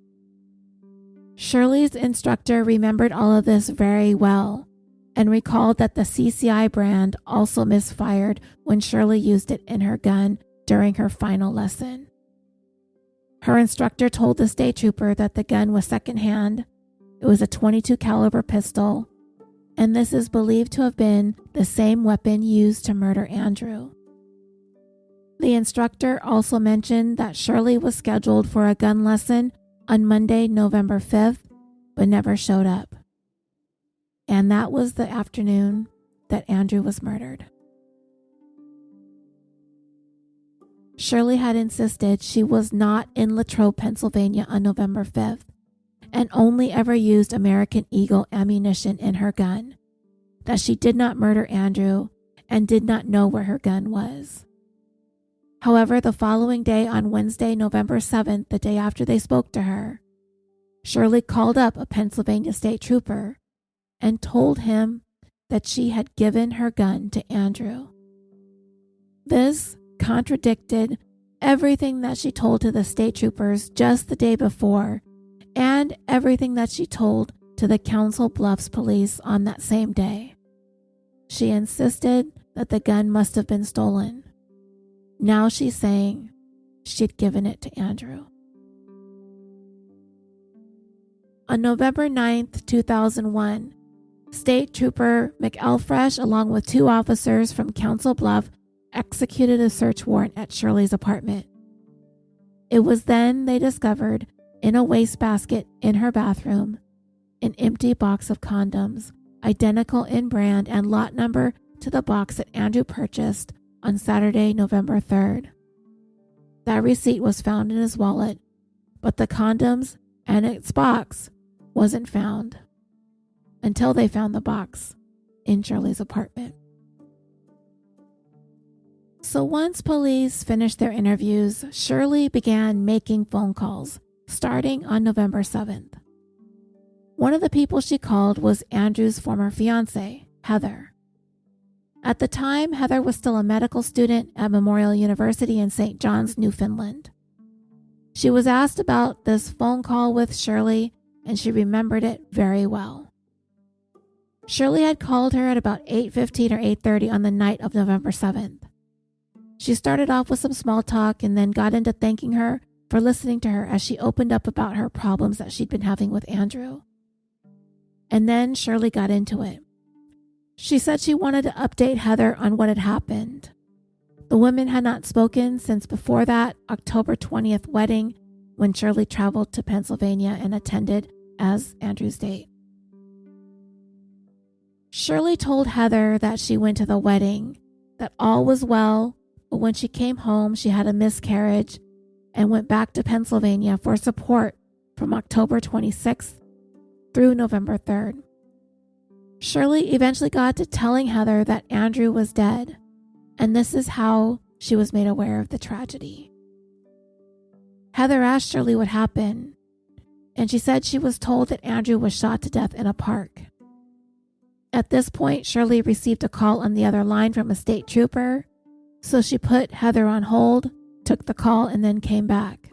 Shirley's instructor remembered all of this very well and recalled that the CCI brand also misfired when Shirley used it in her gun during her final lesson. Her instructor told the state trooper that the gun was secondhand. It was a .22 caliber pistol, and this is believed to have been the same weapon used to murder Andrew. The instructor also mentioned that Shirley was scheduled for a gun lesson on Monday, November 5th, but never showed up. And that was the afternoon that Andrew was murdered. Shirley had insisted she was not in Latrobe, Pennsylvania on November 5th, and only ever used American Eagle ammunition in her gun, that she did not murder Andrew and did not know where her gun was. However, the following day on Wednesday, November 7th, the day after they spoke to her, Shirley called up a Pennsylvania state trooper and told him that she had given her gun to Andrew. This contradicted everything that she told to the state troopers just the day before and everything that she told to the Council Bluffs police on that same day. She insisted that the gun must have been stolen. Now she's saying she'd given it to Andrew. On November 9th, 2001, State Trooper McElfresh, along with 2 officers from Council Bluff, executed a search warrant at Shirley's apartment. It was then they discovered, in a wastebasket in her bathroom, an empty box of condoms, identical in brand and lot number to the box that Andrew purchased on Saturday, November 3rd. That receipt was found in his wallet, but the condoms and its box wasn't found until they found the box in Shirley's apartment. So once police finished their interviews, Shirley began making phone calls, starting on November 7th. One of the people she called was Andrew's former fiancée, Heather. At the time, Heather was still a medical student at Memorial University in St. John's, Newfoundland. She was asked about this phone call with Shirley, and she remembered it very well. Shirley had called her at about 8:15 or 8:30 on the night of November 7th. She started off with some small talk and then got into thanking her for listening to her as she opened up about her problems that she'd been having with Andrew. And then Shirley got into it. She said she wanted to update Heather on what had happened. The women had not spoken since before that October 20th wedding when Shirley traveled to Pennsylvania and attended as Andrew's date. Shirley told Heather that she went to the wedding, that all was well, but when she came home, she had a miscarriage and went back to Pennsylvania for support from October 26th through November 3rd. Shirley eventually got to telling Heather that Andrew was dead, and this is how she was made aware of the tragedy. Heather asked Shirley what happened, and she said she was told that Andrew was shot to death in a park. At this point, Shirley received a call on the other line from a state trooper, so she put Heather on hold, took the call, and then came back.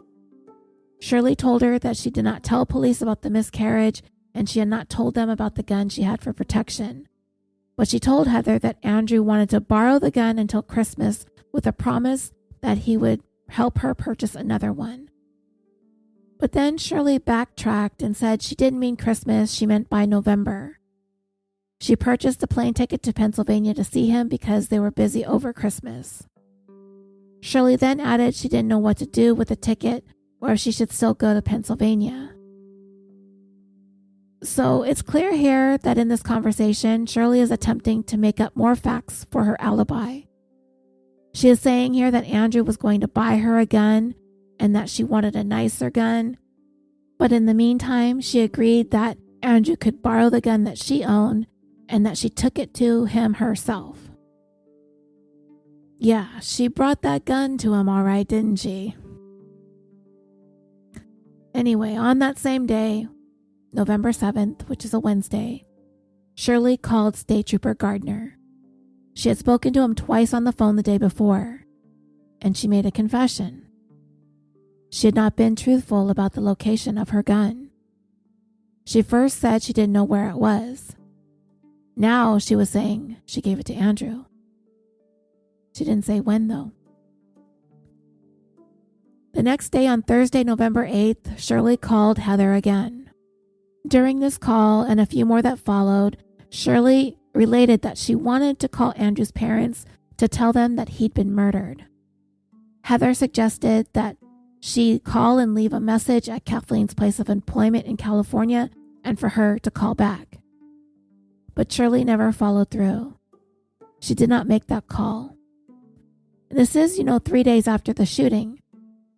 Shirley told her that she did not tell police about the miscarriage and she had not told them about the gun she had for protection. But she told Heather that Andrew wanted to borrow the gun until Christmas with a promise that he would help her purchase another one. But then Shirley backtracked and said she didn't mean Christmas, she meant by November. She purchased a plane ticket to Pennsylvania to see him because they were busy over Christmas. Shirley then added she didn't know what to do with the ticket or if she should still go to Pennsylvania. So it's clear here that in this conversation, Shirley is attempting to make up more facts for her alibi. She is saying here that Andrew was going to buy her a gun and that she wanted a nicer gun. But in the meantime, she agreed that Andrew could borrow the gun that she owned and that she took it to him herself. Yeah, she brought that gun to him all right, didn't she? Anyway, on that same day, November 7th, which is a Wednesday, Shirley called State Trooper Gardner. She had spoken to him twice on the phone the day before, and she made a confession. she had not been truthful about the location of her gun. She first said she didn't know where it was. Now she was saying she gave it to Andrew. She didn't say when, though. The next day, on Thursday, November 8th, Shirley called Heather again. During this call and a few more that followed, Shirley related that she wanted to call Andrew's parents to tell them that he'd been murdered. Heather suggested that she call and leave a message at Kathleen's place of employment in California and for her to call back. But Shirley never followed through. She did not make that call. This is, 3 days after the shooting,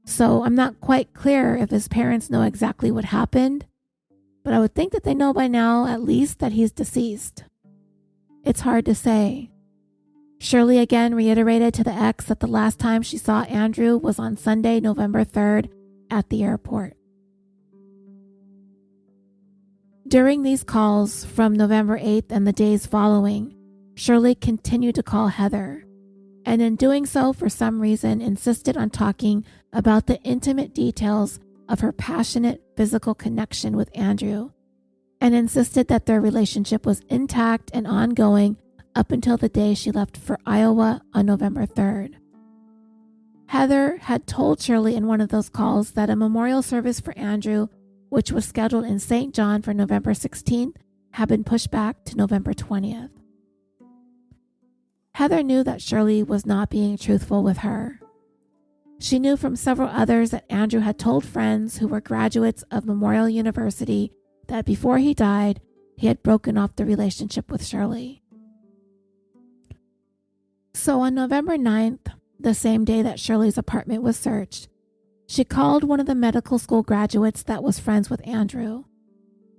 so I'm not quite clear if his parents know exactly what happened, but I would think that they know by now at least that he's deceased. It's hard to say. Shirley again reiterated to the ex that the last time she saw Andrew was on Sunday, November 3rd at the airport. During these calls from November 8th and the days following, Shirley continued to call Heather, and in doing so, for some reason, insisted on talking about the intimate details of her passionate physical connection with Andrew, and insisted that their relationship was intact and ongoing up until the day she left for Iowa on November 3rd. Heather had told Shirley in one of those calls that a memorial service for Andrew, which was scheduled in St. John for November 16th, had been pushed back to November 20th. Heather knew that Shirley was not being truthful with her. She knew from several others that Andrew had told friends who were graduates of Memorial University that before he died, he had broken off the relationship with Shirley. So on November 9th, the same day that Shirley's apartment was searched, she called one of the medical school graduates that was friends with Andrew.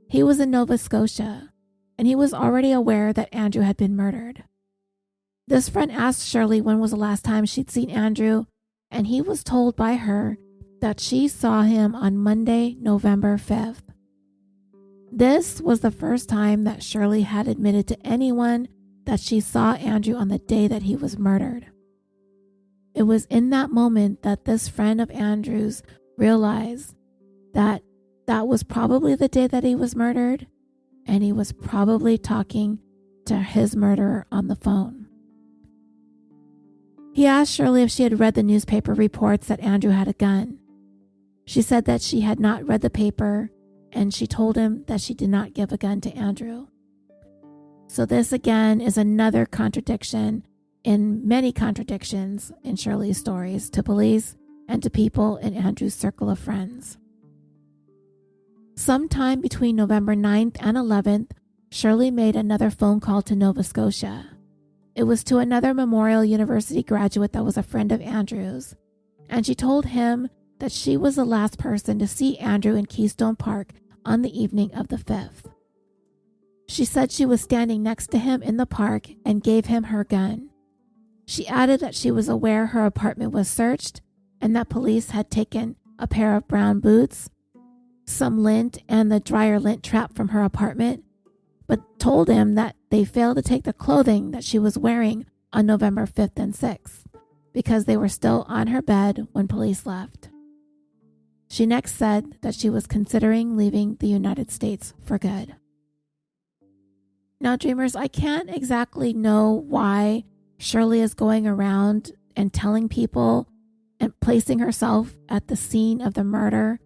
He was in Nova Scotia, and he was already aware that Andrew had been murdered. This friend asked Shirley when was the last time she'd seen Andrew, and he was told by her that she saw him on Monday, November 5th. This was the first time that Shirley had admitted to anyone that she saw Andrew on the day that he was murdered. It was in that moment that this friend of Andrew's realized that that was probably the day that he was murdered, and he was probably talking to his murderer on the phone. He asked Shirley if she had read the newspaper reports that Andrew had a gun. She said that she had not read the paper, and she told him that she did not give a gun to Andrew. So this again is another contradiction in many contradictions in Shirley's stories to police and to people in Andrew's circle of friends. Sometime between November 9th and 11th, Shirley made another phone call to Nova Scotia. It was to another Memorial University graduate that was a friend of Andrew's, and she told him that she was the last person to see Andrew in Keystone Park on the evening of the 5th. She said she was standing next to him in the park and gave him her gun. She added that she was aware her apartment was searched and that police had taken a pair of brown boots, some lint, and the dryer lint trap from her apartment, but told him that they failed to take the clothing that she was wearing on November 5th and 6th because they were still on her bed when police left. She next said that she was considering leaving the United States for good. Now, dreamers, I can't exactly know why Shirley is going around and telling people and placing herself at the scene of the murder,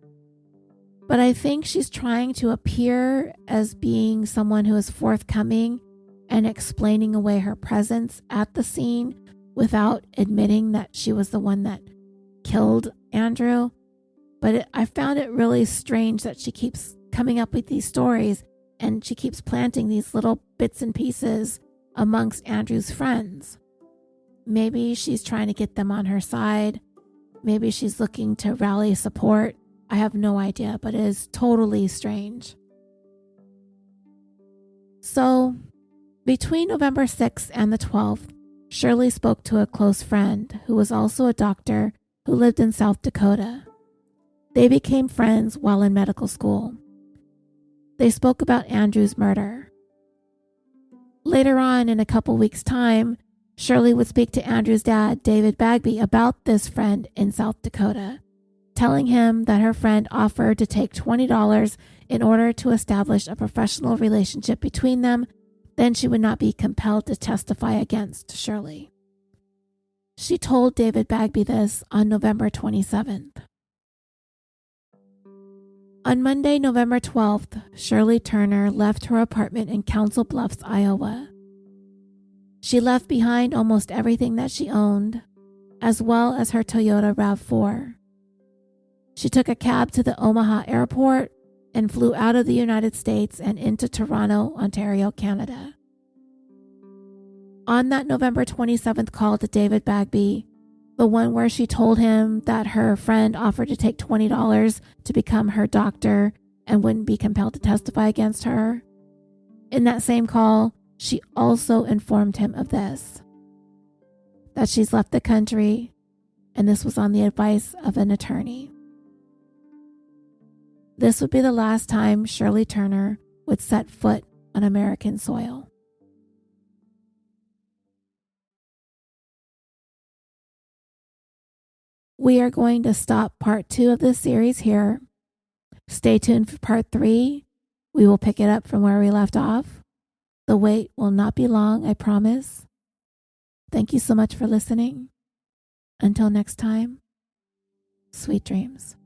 but I think she's trying to appear as being someone who is forthcoming and explaining away her presence at the scene without admitting that she was the one that killed Andrew. But I found it really strange that she keeps coming up with these stories and she keeps planting these little bits and pieces amongst Andrew's friends. Maybe she's trying to get them on her side. Maybe she's looking to rally support. I have no idea, but it is totally strange. So, between November 6th and the 12th, Shirley spoke to a close friend who was also a doctor who lived in South Dakota. They became friends while in medical school. They spoke about Andrew's murder. Later on, in a couple weeks' time, Shirley would speak to Andrew's dad, David Bagby, about this friend in South Dakota, telling him that her friend offered to take $20 in order to establish a professional relationship between them, then she would not be compelled to testify against Shirley. She told David Bagby this on November 27th. On Monday, November 12th, Shirley Turner left her apartment in Council Bluffs, Iowa. She left behind almost everything that she owned, as well as her Toyota RAV4. She took a cab to the Omaha airport and flew out of the United States and into Toronto, Ontario, Canada. On that November 27th call to David Bagby, the one where she told him that her friend offered to take $20 to become her doctor and wouldn't be compelled to testify against her, in that same call, she also informed him of this, that she's left the country, and this was on the advice of an attorney. This would be the last time Shirley Turner would set foot on American soil. We are going to stop part 2 of this series here. Stay tuned for part 3. We will pick it up from where we left off. The wait will not be long, I promise. Thank you so much for listening. Until next time, sweet dreams.